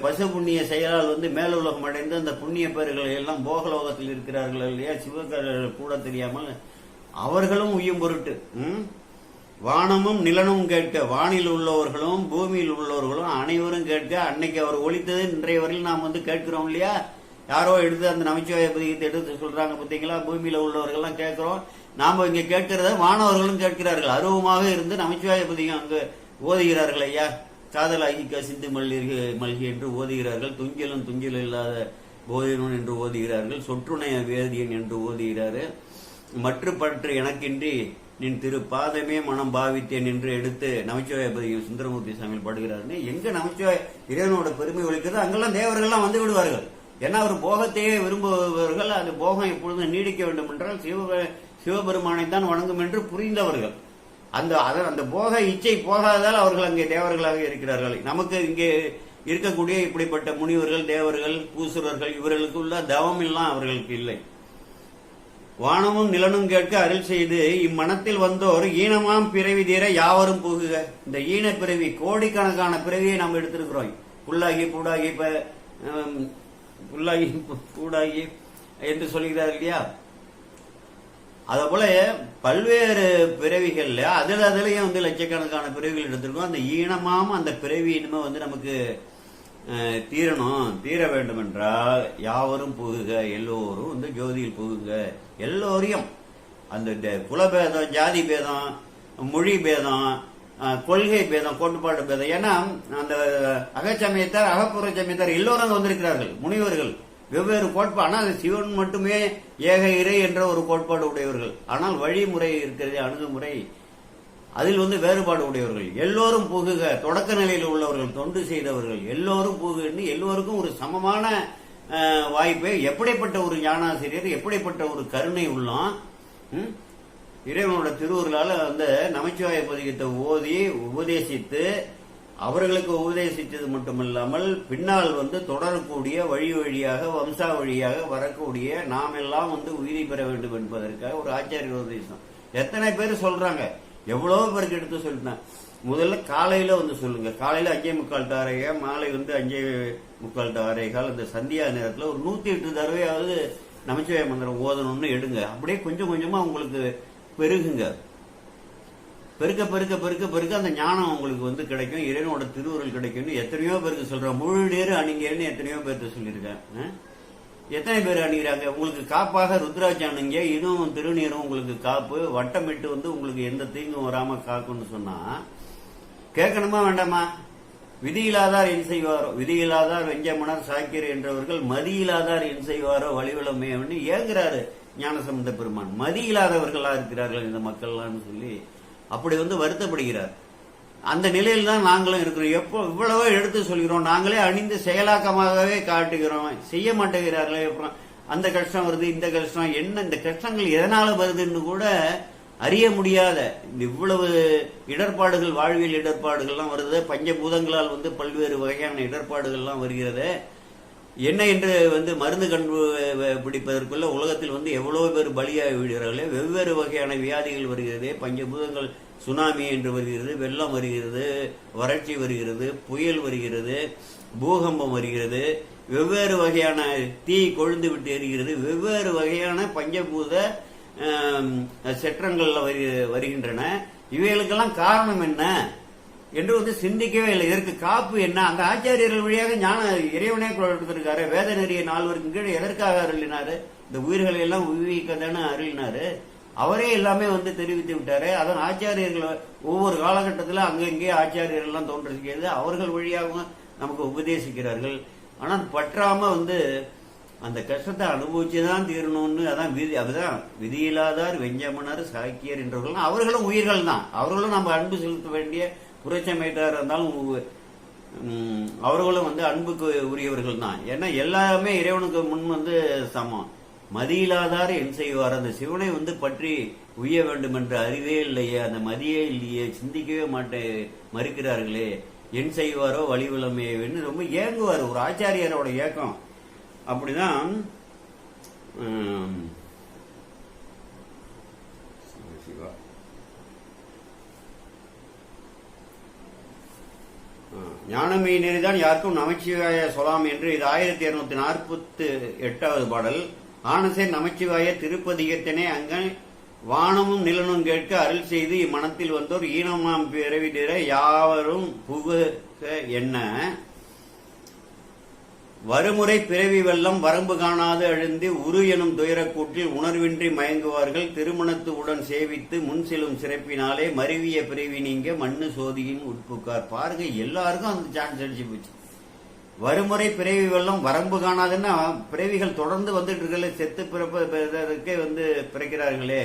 பசு புண்ணிய செயலால் வந்து மேலுலகம் அடைந்து அந்த புண்ணிய பேர்களை எல்லாம் போகலோகத்தில் இருக்கிறார்கள் இல்லையா, சிவகர்கள் கூட தெரியாமல் அவர்களும் உய்யும் பொருட்டு வானமும் நிலனும் கேட்க, வானில் உள்ளவர்களும் பூமியில் உள்ளவர்களும் அனைவரும் கேட்க. அன்னைக்கு அவர் ஒழித்தது இன்றைய வரையில் நாம் வந்து கேட்கிறோம் இல்லையா. யாரோ எடுத்து அந்த நமச்சிவாய பதிகத்தை எடுத்து சொல்றாங்க பார்த்தீங்களா, பூமியில உள்ளவர்கள்லாம் கேட்கிறோம். நாம இங்க கேட்கிறத வானவர்களும் கேட்கிறார்கள். அருவமாக இருந்து நமச்சிவாய பதிகம் அங்கு ஓதுகிறார்கள் ஐயா. காதலாகி கசிந்து மல்கி என்று ஓதுகிறார்கள். துஞ்சலும் துஞ்சலும் இல்லாத போதினன் என்று ஓதுகிறார்கள். சொற்றுணைய வேதியன் என்று ஓதுகிறாரு. மற்ற பற்று எனக்கின்றி நின் திரு பாதமே மனம் பாவித்தேன் என்று எடுத்து நமச்சிவாய பதிகம் சுந்தரமூர்த்தி சாமியில் பாடுகிறார்னு. எங்க நமச்சிவாய இறைவனோட பெருமை ஒழிக்கிறது அங்கெல்லாம் தேவர்கள்லாம் வந்து விடுவார்கள். ஏன்னா அவர் போகத்தையே விரும்புபவர்கள். அந்த போகம் எப்பொழுதும் நீடிக்க வேண்டும் என்றால் சிவபெருமானை தான் வணங்கும் என்று புரிந்தவர்கள். அந்த போக இச்சை போகாதால் அவர்கள் அங்கே தேவர்களாக இருக்கிறார்கள். நமக்கு இங்கே இருக்கக்கூடிய இப்படிப்பட்ட முனிவர்கள், தேவர்கள், பூசுரர்கள் இவர்களுக்கு உள்ள தவம் எல்லாம் அவர்களுக்கு இல்லை. வானமும் நிலனும் கேட்க அருள் செய்து இம்மனத்தில் வந்தோர் ஈனமாம் பிறவி தீர யாவரும் போகுக. இந்த ஈன பிறவி, கோடிக்கணக்கான பிறவியை நாம் எடுத்திருக்கிறோம். புல்லாகி பூடாகி புல்லாகி பூடாகி என்று சொல்கிறார் இல்லையா. அத போல பல்வேறு பிறவிகள்ல அதுலயும் வந்து லட்சக்கணக்கான பிறவிகள் எடுத்திருக்கோம். அந்த ஈனமாம் அந்த பிறவி இனிமே வந்து நமக்கு தீர வேண்டும் என்றால் யாவரும் புகுக, எல்லோரும் வந்து ஜோதியில் புகுங்க. எல்லோரையும் அந்த குலபேதம், ஜாதி பேதம், மொழி பேதம், கொள்கை பேதம், கோட்பாடு பேதம், ஏன்னா அந்த அகச்சமயத்தார் அகப்புற சமயத்தார் எல்லோரும் அங்க வந்திருக்கிறார்கள். முனிவர்கள் வெவ்வேறு கோட்பாடு. ஆனால் சிவன் மட்டுமே ஏக இறை என்ற ஒரு கோட்பாடு உடையவர்கள். ஆனால் வழிமுறை இருக்கிறது, அணுகுமுறை, அதில் வந்து வேறுபாடு உடையவர்கள். எல்லோரும் புகுக, தொடக்க நிலையில் உள்ளவர்கள், தொண்டு செய்தவர்கள் எல்லோரும் புகுன்னு எல்லோருக்கும் ஒரு சமமான வாய்ப்பை. எப்படிப்பட்ட ஒரு ஞானாசிரியர், எப்படிப்பட்ட ஒரு கருணை உள்ளம். இறைவனோட திருவுருளால வந்து நமச்சிவாய பதிகத்தை ஓதி உபதேசித்து அவர்களுக்கு உபதேசித்தது மட்டுமல்லாமல் பின்னால் வந்து தொடரக்கூடிய வழி வழியாக வம்சா வழியாக வரக்கூடிய நாம் எல்லாம் வந்து உயிரி பெற வேண்டும் என்பதற்காக ஒரு ஆச்சாரிய உபதேசம். எத்தனை பேர் சொல்றாங்க, எவ்வளவு பேருக்கு எடுத்து சொல்லிட்டேன். முதல்ல காலையில வந்து சொல்லுங்க. காலையில 5:45 to 6, மாலை வந்து 5:45 to 6. அந்த சந்தியா நேரத்துல ஒரு 108 தடவையாவது நமச்சிவாய மந்திரம் ஓதணும்னு எடுங்க. அப்படியே கொஞ்சம் கொஞ்சமா உங்களுக்கு பெருகுங்க. பெருக்க பெருக்க பெருக்க பெருக்க அந்த ஞானம் உங்களுக்கு வந்து கிடைக்கும். இறைவனோட திருவுருள் கிடைக்கும்னு எத்தனையோ பேருக்கு சொல்றேன். முழு நேரு அணிங்கன்னு எத்தனையோ பேருக்கு சொல்லியிருக்கேன். எத்தனை பேர் அணிகிறாங்க? உங்களுக்கு காப்பாக ருத்ராட்சி அணுங்க, இதுவும் திருநீரும் உங்களுக்கு காப்பு, வட்டமிட்டு வந்து உங்களுக்கு எந்த தீங்கும் வராம காக்கும்னு சொன்னா கேட்கணுமா வேண்டாமா? விதியிலாதார் என் செய்வாரோ, விதியிலாதார் வெஞ்சமனர் சாக்கியர் என்றவர்கள் மதியிலாதார் என் செய்வாரோ வழிவிளமே ஏங்குறாரு ஞானசம்பந்த பெருமான். மதியில்லாதவர்களா இருக்கிறார்கள் இந்த மக்கள்லாம் சொல்லி அப்படி வந்து வருத்தப்படுகிறார். அந்த நிலையில் தான் நாங்களும் இருக்கிறோம். எப்போ இவ்வளவோ எடுத்து சொல்கிறோம், நாங்களே அணிந்து செயலாக்கமாகவே காட்டுகிறோம், செய்ய மாட்டேங்கிறார்களே. அப்புறம் அந்த கஷ்டம் வருது, இந்த கஷ்டம் என்ன, இந்த கஷ்டங்கள் எதனால வருதுன்னு கூட அறிய முடியாத இவ்வளவு இடர்பாடுகள், வாழ்வியல் இடர்பாடுகள்லாம் வருது. பஞ்சபூதங்களால் வந்து பல்வேறு வகையான இடர்பாடுகள்லாம் வருகிறது. என்ன என்று மருந்து கண்டுபிடிப்பதற்குள்ள உலகத்தில் எவ்வளவு பேர் பலியாகி விடுகிறார்களே. வெவ்வேறு வகையான வியாதிகள் வருகிறது, பஞ்சபூதங்கள், சுனாமி என்று வருகிறது, வெள்ளம் வருகிறது, வறட்சி வருகிறது, புயல் வருகிறது, பூகம்பம் வருகிறது, வெவ்வேறு வகையான தீ கொழுந்து விட்டு எரிகிறது, வெவ்வேறு வகையான பஞ்சபூத செற்றங்கள்ல வருகின்றன. இவைகளுக்கெல்லாம் காரணம் என்ன என்று சிந்திக்கவே இல்லை. இதற்கு காப்பு என்ன? அந்த ஆச்சாரியர்கள் வழியாக ஞான இறைவனே கொடுத்திருக்காரு. வேத நெறிய 4 கீழே எதற்காக அருளினாரு? இந்த உயிர்களை எல்லாம் உயிர்க்கதானே அருளினாரு. அவரே எல்லாமே தெரிவித்து விட்டாரு. அதன் ஆச்சாரியர்கள் ஒவ்வொரு காலகட்டத்தில் அங்கங்கே ஆச்சாரியர்கள் எல்லாம் தோன்றிருக்கிறது. அவர்கள் வழியாக நமக்கு உபதேசிக்கிறார்கள். ஆனால் பற்றாம அந்த கஷ்டத்தை அனுபவிச்சுதான் தீரணும்னு அதான் விதி. அதுதான் விதியில்லாதார் வெஞ்சமனர் சாக்கியர் என்றவர்கள் அவர்களும் உயிர்கள் தான். அவர்களும் நம்ம அன்பு செலுத்த வேண்டிய புரட்சமேட்டார் இருந்தாலும் அவர்களும் அன்புக்கு உரியவர்கள் தான். ஏன்னா எல்லாமே இறைவனுக்கு முன் சமம். மதியில்லாதார் என் செய்வார்? அந்த சிவனை பற்றி உய்ய வேண்டும் என்ற அறிவே இல்லையே, அந்த மதியே இல்லையே, சிந்திக்கவே மறுக்கிறார்களே, என் செய்வாரோ வழிவிலமையன்னு ரொம்ப ஏங்குவார். ஒரு ஆச்சாரியரோட ஏக்கம் அப்படிதான். ஞானமெய் நெறிதான் யாருக்கும் நமச்சிவாய சொலாம் என்று இது 1248வது பாடல். ஆனசேர் நமச்சிவாய திருப்பதிகத்தினே அங்கன் வானமும் நிலனும் கேட்க அருள் செய்து இம்மனத்தில் வந்தோர் ஈனமாம் பிறவிடிற யாவரும் புக என்ன வருமுறை பிறவி வெள்ளம் வரம்பு காணாது அழுந்தி உரு எனும் துயரக்கூட்டில் உணர்வின்றி மயங்குவார்கள். திருமணத்து உடன் சேவித்து முன் செல்லும் சிறப்பினாலே மருவிய பிறவி நீங்க மண்ணு சோதியின் உட்புக்கார். பாருங்க, எல்லாருக்கும் அந்த சான்ஸ் அடிச்சு போச்சு. வருமுறை பிறவி வெள்ளம் வரம்பு காணாதுன்னா பிறவிகள் தொடர்ந்து வந்துட்டு இருக்கல, செத்து பிறப்பதற்கே பிறக்கிறார்களே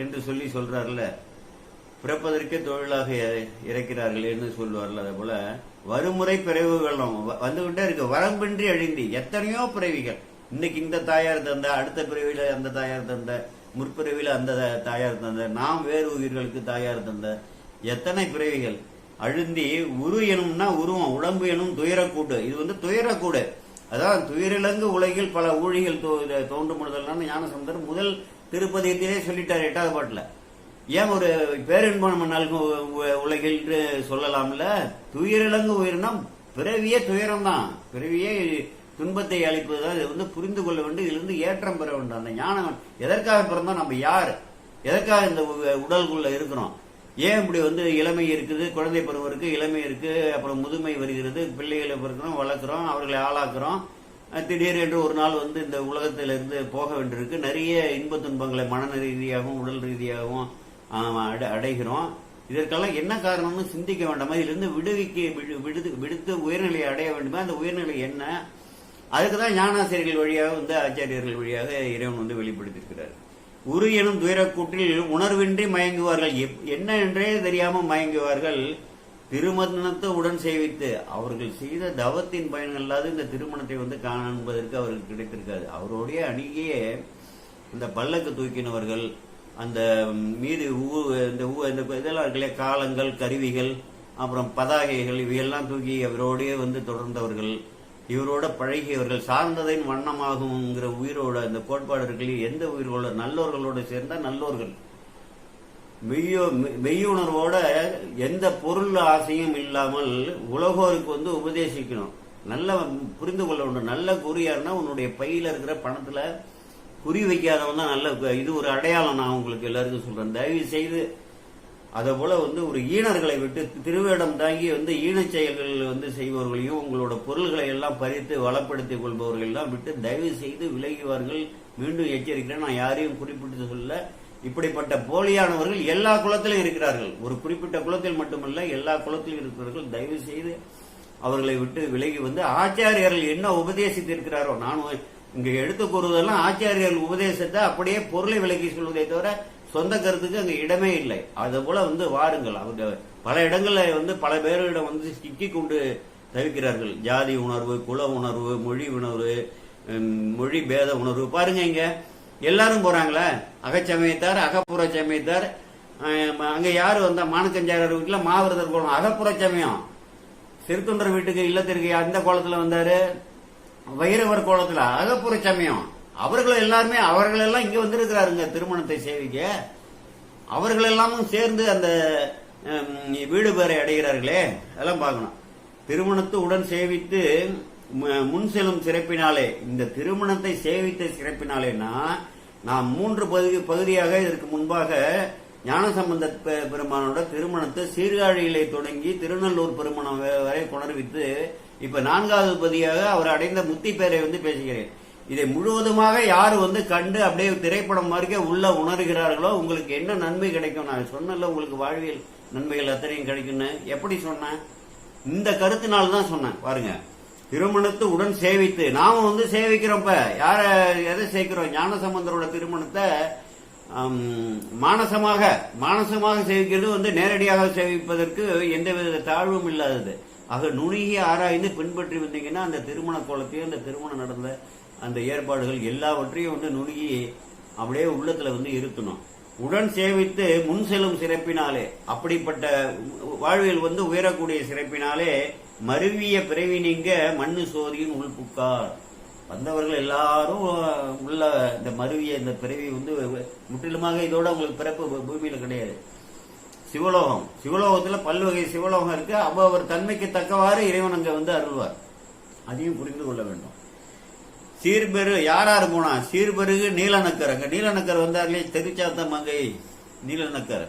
என்று சொல்றாருல, பிறப்பதற்கே தொழிலாக இறக்கிறார்களே என்று சொல்லுவார்கள். அதே போல வருமுறை பிறவி வெள்ளம் வந்துகிட்டே இருக்கு, வரம்பின்றி அழிந்தி. எத்தனையோ பிறவிகள், இன்னைக்கு இந்த தாயார் தந்த, அடுத்த பிறவியில அந்த தாயார் தந்த, முற்பிறவியில அந்த தாயார் தந்த, நாம் வேறு உயிர்களுக்கு தாயார் தந்த எத்தனை பிறவிகள் அழுந்தி உரு எனும்னா உருவம், உடம்பு எனும் துயரக்கூடு. இது துயரக்கூடு. அதான் துயரிலங்கு உலகில் பல ஊழிகள் தோன்றும் முதல் ஞானசம்பந்தர் முதல் திருப்பதியத்திலே சொல்லிட்டார் 8வது பாட்டுல. ஏன் ஒரு பேரின்பம் உலகில் சொல்லலாம்ல? துயரிலங்கு உயிரினம் பிறவியே துயரம் தான், பிறவியே துன்பத்தை அளிப்பதுதான். இது புரிந்து கொள்ள வேண்டும், இதிலிருந்து ஏற்றம் பெற வேண்டும். அந்த ஞானம் எதற்காக பிறந்தோம், நம்ம யார், எதற்காக இந்த உடலுக்குள்ள இருக்கிறோம், ஏன் இப்படி இளமை இருக்குது, குழந்தை பருவம் இருக்கு, இளமை இருக்கு, அப்புறம் முதுமை வருகிறது, பிள்ளைகளை பிறக்கிறோம், வளர்க்குறோம், அவர்களை ஆளாக்குறோம், திடீரென்று ஒரு நாள் இந்த உலகத்திலிருந்து போக வேண்டியிருக்கு. நிறைய இன்ப துன்பங்களை மன ரீதியாகவும் உடல் ரீதியாகவும் அடைகிறோம். இதற்கெல்லாம் என்ன காரணம்னு சிந்திக்க வேண்டாமா? இதிலிருந்து விடுத்து உயர்நிலையை அடைய வேண்டுமா? அந்த உயர்நிலை என்ன? அதுக்குதான் ஞானாசிரியர்கள் வழியாக ஆச்சாரியர்கள் வழியாக இறைவன் வெளிப்படுத்தியிருக்கிறார். உரு எனும் துயரக்கூட்டில் உணர்வின்றி மயங்குவார்கள். என்ன என்றே தெரியாம மயங்குவார்கள். திருமணத்தை உடன் சேவித்து அவர்கள் செய்த தவத்தின் பயன்கள் இல்லாத இந்த திருமணத்தை காண்பதற்கு அவருக்கு கிடைத்திருக்காது. அவருடைய அணியே இந்த பல்லக்கு தூக்கினவர்கள், அந்த மீது இந்த இதெல்லாம் இருக்கலையே, காலங்கள், கருவிகள், அப்புறம் பதாகைகள், இவையெல்லாம் தூக்கி அவரோடய தொடர்ந்தவர்கள், இவரோட பழகியவர்கள், சார்ந்ததின் வண்ணமாகுங்கிற உயிரோட அந்த கோட்பாடு இருக்கலையே, எந்த உயிரோட நல்லோர்களோட சேர்ந்தா நல்லோர்கள், மெய்யுணர்வோட எந்த பொருள் ஆசையும் இல்லாமல் உலகோருக்கு உபதேசிக்கணும். நல்ல புரிந்து கொள்ள வேண்டும். நல்ல குறியாருன்னா உன்னுடைய பையில இருக்கிற பணத்துல குறி வைக்காதவன் தான் நல்ல. இது ஒரு அடையாளம், நான் உங்களுக்கு எல்லாருக்கும் சொல்றேன். தயவு செய்து அதை போல ஒரு ஈனர்களை விட்டு திருவேடம் தாங்கி ஈனச் செயல்கள் செய்பவர்களையும் உங்களோட பொருள்களை எல்லாம் பறித்து வளப்படுத்திக் கொள்பவர்கள் எல்லாம் விட்டு தயவு செய்து விலகுவார்கள். மீண்டும் எச்சரிக்கிறேன், நான் யாரையும் குறிப்பிட்டு சொல்ல. இப்படிப்பட்ட போலியானவர்கள் எல்லா குலத்திலும் இருக்கிறார்கள். ஒரு குறிப்பிட்ட குலத்தில் மட்டுமல்ல, எல்லா குலத்திலும் இருக்கிறார்கள். தயவு செய்து அவர்களை விட்டு விலகி ஆச்சாரியர்கள் என்ன உபதேசித்திருக்கிறாரோ, நான் இங்க எடுத்து கூறுவதெல்லாம் ஆச்சாரியர்கள் உபதேசத்தை அப்படியே பொருளை விலகி சொல்வதை தவிர சொந்த கருத்துக்கு அங்க இடமே இல்லை. அது போல வாருங்கள். அவங்க பல இடங்கள்ல பல பேரிடம் சிக்கி கொண்டு தவிக்கிறார்கள். ஜாதி உணர்வு, குல உணர்வு, மொழி உணர்வு, மொழி பேத உணர்வு. பாருங்க, இங்க எல்லாரும் போறாங்களே, அகச்சமயத்தார், அகப்புற சமயத்தார். அங்க யாரு மானக்கஞ்சாரர் வீட்டுல மாவிரதர் போனோம், அகப்புற சமயம். சிறுத்தொண்டர் வீட்டுக்கு இல்லத்திற்கு அந்த கோலத்துல வந்தாரு, வைரவர் கோலத்துல அகப்புற சமயம். அவர்கள் எல்லாம் இங்க வந்திருக்கிறாருங்க திருமணத்தை சேவிக்க. அவர்கள் எல்லாமும் சேர்ந்து அந்த வீடு பேரை அடைகிறார்களே, அதெல்லாம் பார்க்கணும். திருமணத்தை உடன் சேவித்து முன் செல்லும் சிறப்பினாலே, இந்த திருமணத்தை சேவித்த சிறப்பினாலேனா நாம் 3 பகுதியாக இதற்கு முன்பாக ஞானசம்பந்த பெருமானோட திருமணத்தை சீர்காழியிலே தொடங்கி திருநல்லூர் பெருமணம் வரை கொணர்வித்து இப்ப 4வது பகுதியாக அவர் அடைந்த முத்தி பேரை பேசுகிறேன். இதை முழுவதுமாக யாரு கண்டு அப்படியே திரைப்படம் மாதிரி உள்ள உணர்கிறார்களோ உங்களுக்கு என்ன நன்மை கிடைக்கும். நான் சொன்னல உங்களுக்கு வாழ்வியல் நன்மைகள் அத்தனையும் கிடைக்கும்னு எப்படி சொன்னேன்? இந்த கருத்தினால்தான் சொன்னேன். பாருங்க, திருமணத்தை உடன் சேவித்து நாம சேவிக்கிறோம். இப்ப யார எதை சேர்க்கிறோம்? ஞானசம்பந்தரோட திருமணத்தை மானசமாக சேவிக்கிறது நேரடியாக சேவிப்பதற்கு எந்தவித தாழ்வும் இல்லாதது. ஆக நுணுகி ஆராய்ந்து பின்பற்றி வந்தீங்கன்னா அந்த திருமண கோலத்தையும் அந்த திருமணம் நடந்த அந்த ஏற்பாடுகள் எல்லாவற்றையும் நுணுகி அப்படியே உள்ளத்துல இருத்தணும். உடன் சேவித்து முன் செல்லும் சிறப்பினாலே, அப்படிப்பட்ட வாழ்வில் உயரக்கூடிய சிறப்பினாலே மருவிய பிறவி நீங்க மண்ணு சோதியின் உள்புக்கார். வந்தவர்கள் எல்லாரும் உள்ள இந்த மருவிய இந்த பிறவி முற்றிலுமாக இதோட உங்களுக்கு பிறப்பு பூமியில கிடையாது. சிவலோகத்துல பல்வகை சிவலோகம் இருக்கு. அவர் தன்மைக்கு தக்கவாறு இறைவன் அங்க அருள்வார். அதையும் புரிந்து கொள்ள வேண்டும். சீர்பெரு யாராரு போனா? சீர்பெருகு நீலநக்கர். அங்க நீலநக்கர் வந்தார்களே, தெரிச்சாத்த மங்கை நீலநக்கர்.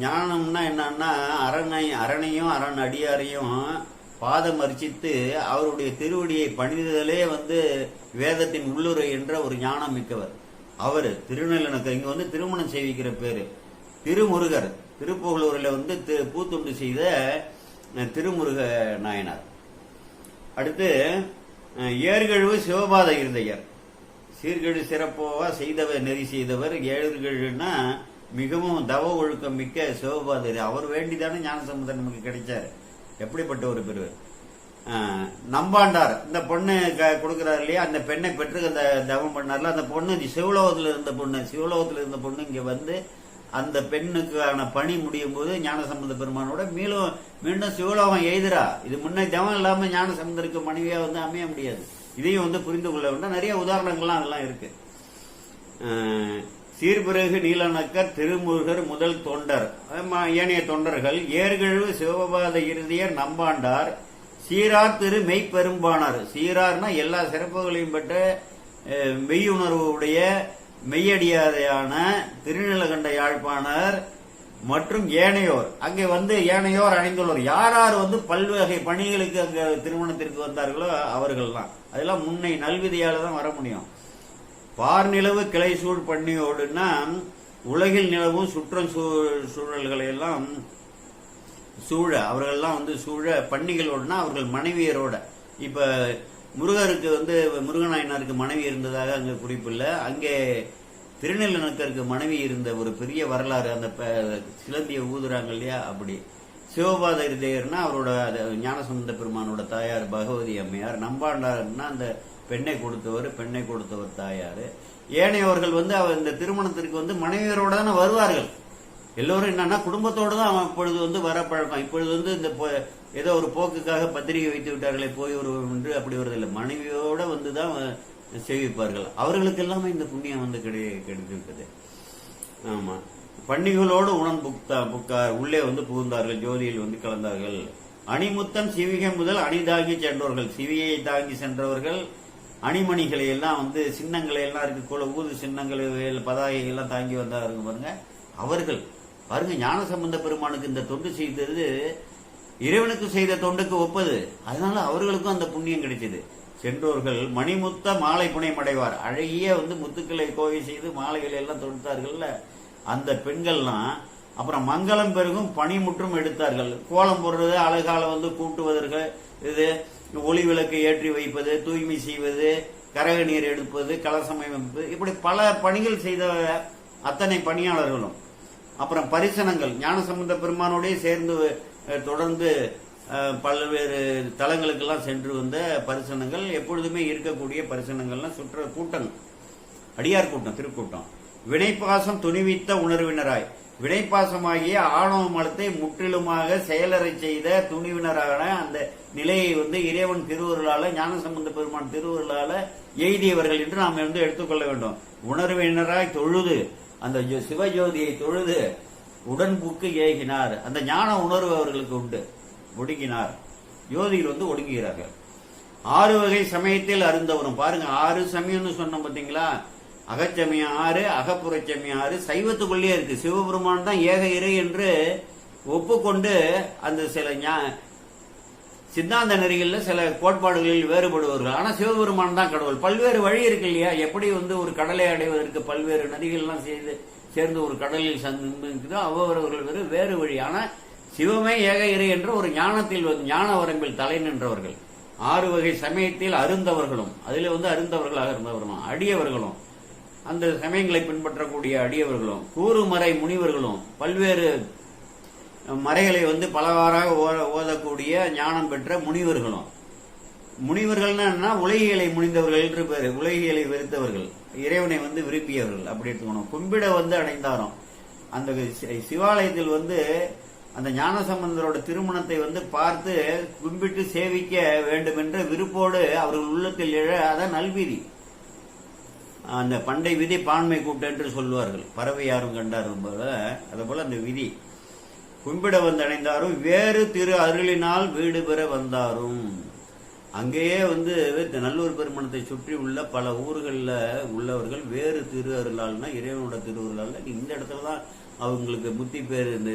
ஞானம்னா என்னன்னா அரணையும் அரண் அடியாரையும் பாதம் அர்ச்சித்து அவருடைய திருவடியை பணிதலே வேதத்தின் உள்ளுரை என்ற ஒரு ஞானம் மிக்கவர் அவர் திருநீலநக்கர். இங்க திருமணம் செய்விக்கிற பேரு திருமுருகர். திருப்புகலூரில் பூத்துண்டு செய்த திருமுருக நாயனார். அடுத்து ஏர்கழுவு சிவபாத இருந்தையர். சீர்கழு சிறப்போவா செய்தவர் நெறி செய்தவர். ஏர்கழுன்னா மிகவும் தவ ஒழுக்கம் மிக்க சிவபாதர். அவர் வேண்டிதானே ஞானசம்பந்தர் நமக்கு கிடைச்சாரு. எப்படிப்பட்ட ஒரு பெருவர். நம்பாண்டார் இந்த பொண்ணு கொடுக்கிறார் இல்லையா, அந்த பெண்ணை பெற்று அந்த தவம் பண்ணார்ல, அந்த பொண்ணு சிவலோகத்தில் இருந்த பொண்ணு இங்க அந்த பெண்ணுக்கான பணி முடியும் போது ஞானசம்பந்த பெருமானோட மீண்டும் சிவலோகம் எய்துரா. இது முன்ன தவம் இல்லாம ஞானசம்பந்தருக்கு மனைவியா அமைய முடியாது. இதையும் புரிந்து கொள்ள வேண்டும். நிறைய உதாரணங்கள்லாம் அதெல்லாம் இருக்கு. சீர்பிறகு நீலநக்கர் திருமுருகர் முதல் தொண்டர் ஏனைய தொண்டர்கள் ஏர்கழுவு சிவபாத இறுதியர் நம்பாண்டார் சீரார் திரு மெய்ப்பெரும்பானார். சீரார்னா எல்லா சிறப்புகளையும் பெற்ற மெய்யுணர்வுடைய மெய்யடியாதையான திருநீலகண்ட யாழ்ப்பாணர் மற்றும் ஏனையோர் அங்கே ஏனையோர் அணிந்துள்ளோர். யார் பல்வகை பணிகளுக்கு அங்க திருமணத்திற்கு வந்தார்களோ அவர்கள்லாம். அதெல்லாம் முன்னை நல்விதியால தான் வர முடியும். பார்நிலவு கிளை சூழ் பண்ணியோடுன்னா உலகில் நிலவும் சுற்றம் சூழல்களை எல்லாம் சூழ அவர்கள்லாம் சூழ பன்னிகளோடுனா அவர்கள் மனைவியரோட. இப்ப முருகருக்கு முருகநாயனாருக்கு மனைவி இருந்ததாக அங்க குறிப்பில்லை. அங்கே திருநீலநக்கருக்கு மனைவி இருந்த ஒரு பெரிய வரலாறு. அந்த சிலந்திய ஊதுறாங்க இல்லையா, அப்படி. சிவபாத இருதயர்னா அவரோட ஞானசம்பந்த பெருமானோட தாயார் பகவதி அம்மையார். நம்பாண்டார்னா அந்த பெண்ணை கொடுத்தவர் தாயாரு. ஏனையவர்கள் இந்த திருமணத்திற்கு மனைவியரோட தானே வருவார்கள். எல்லோரும் என்னன்னா குடும்பத்தோடு தான் அப்பொழுது வர பழக்கம். இப்பொழுது இந்த ஏதோ ஒரு போக்குக்காக பத்திரிகை வைத்து விட்டார்களே போய் வருவோம் என்று அப்படி வருவதில்லை. மனைவியோட தான் சேவிப்பார்கள். அவர்களுக்கு எல்லாமே இந்த புண்ணியம் கிடைத்திருக்குது. ஆமா, பண்டிகளோடு உணன் புக்கார் உள்ளே புகுந்தார்கள், ஜோதியில் கலந்தார்கள். அணிமுத்தன் சிவிகை முதல் அணிதாங்கி சென்றவர்கள், சிவியை தாங்கி சென்றவர்கள் அணிமணிகளை எல்லாம் சின்னங்களை எல்லாம் இருக்கு, ஊது சின்னங்கள் பதாகைகள் எல்லாம் தாங்கி வந்தார்கள் பாருங்க. அவர்கள் பாருங்க, ஞானசம்பந்த பெருமானுக்கு இந்த தொண்டு செய்தது இறைவனுக்கு செய்த தொண்டுக்கு ஒப்பது. அதனால அவர்களுக்கும் அந்த புண்ணியம் கிடைச்சது. சென்றோர்கள் மணிமுத்த மாலை புனை மடைவார். அழகிய முத்துக்களை கோவை செய்து மாலைகளை எல்லாம் தொடுத்தார்கள் அந்த பெண்கள்லாம். அப்புறம் மங்களம் பெருகும் பணிமுற்றும் எடுத்தார்கள். கோலம் போடுறது, அழகால கூட்டுவதற்கு, இது ஒளி விளக்கு ஏற்றி வைப்பது, தூய்மை செய்வது, கரக நீர் எடுப்பது, கலசம் அமைப்பது, இப்படி பல பணிகள் செய்த அத்தனை பணியாளர்களும். அப்புறம் பரிசனங்கள் ஞானசம்பந்த பெருமானோடய சேர்ந்து தொடர்ந்து பல்வேறு தலங்களுக்கெல்லாம் சென்று வந்த பரிசனங்கள், எப்பொழுதுமே இருக்கக்கூடிய பரிசனங்கள்லாம் கூட்டம், அடியார் கூட்டம், திருக்கூட்டம். வினைப்பாசம் துணிவித்த உணர்வினராய் வினைப்பாசமாகிய ஆணவ மலத்தை முற்றிலுமாக செயலறை செய்த துணிவினரான அந்த நிலையை இறைவன் திருவருளால ஞானசம்பந்த பெருமான் திருவருளால எய்தியவர்கள் என்று நாம் எடுத்துக்கொள்ள வேண்டும். உணர்வினராய் தொழுது அந்த சிவஜோதியை தொழுது உடன்புக்கு ஏகினார். அந்த ஞான உணர்வு அவர்களுக்கு உண்டு, ஒடுங்கினார். யோதிகள் ஒடுங்குகிறார்கள். 6 வகை சமயத்தில் அருந்தவரும். பாருங்க, 6 சமயம்னு சொன்னோம் பாத்தீங்களா? அகச்சமயம் 6, அகப்புறச்சமயம் 6, சைவத்துக்குள்ளே இருக்கு. சிவபெருமான் தான் ஏக இறை என்று ஒப்புக்கொண்டு அந்த சில சித்தாந்த நெறிகளில் சில கோட்பாடுகளில் வேறுபடுவார்கள். ஆனா சிவபெருமான் தான் கடவுள். பல்வேறு வழி இருக்கு இல்லையா? எப்படி ஒரு கடலை அடைவதற்கு பல்வேறு நதிகள்லாம் சேர்ந்து ஒரு கடலில் சந்திக்குதோ அவரவர்கள் வேறு வழி. ஆனா சிவமே ஏக இறை என்ற ஒரு ஞானத்தில் ஞான வரம்பில் தலை நின்றவர்கள். 6 வகை சமயத்தில் அருந்தவர்களும், அதுல அருந்தவர்களாக இருந்தவர்களும், அடியவர்களும், அந்த சமயங்களை பின்பற்றக்கூடிய அடியவர்களும், கூறுமறை முனிவர்களும், பல்வேறு மறைகளை பலவாறாக ஓதக்கூடிய ஞானம் பெற்ற முனிவர்களும். முனிவர்கள்னா உலகியலை முனிந்தவர்கள் என்று பேரு. உலகியலை வெறுத்தவர்கள், இறைவனை விரும்பியவர்கள் அப்படி எடுத்துக்கணும். கும்பிட அடைந்தாரோம். அந்த சிவாலயத்தில் அந்த ஞானசம்பந்தரோட திருமணத்தை பார்த்து கும்பிட்டு சேவிக்க வேண்டும் என்ற விருப்போடு அவர்கள் உள்ளத்தில் எழ, அதான் நல்விதி. அந்த பண்டை விதி பான்மை கூட்டு என்று சொல்லுவார்கள். பறவை யாரும் கண்டாரும் போல அதை போல அந்த விதி. கும்பிட அடைந்தாரும் வேறு திரு அருளினால் வீடு பெற வந்தாரும். அங்கேயே நல்லூர் பெருமணத்தை சுற்றி உள்ள பல ஊர்களில் உள்ளவர்கள் வேறு திரு அருளால்னா இறைவனோட திருவருளால் இந்த இடத்துலதான் அவங்களுக்கு முத்தி பேர் இந்த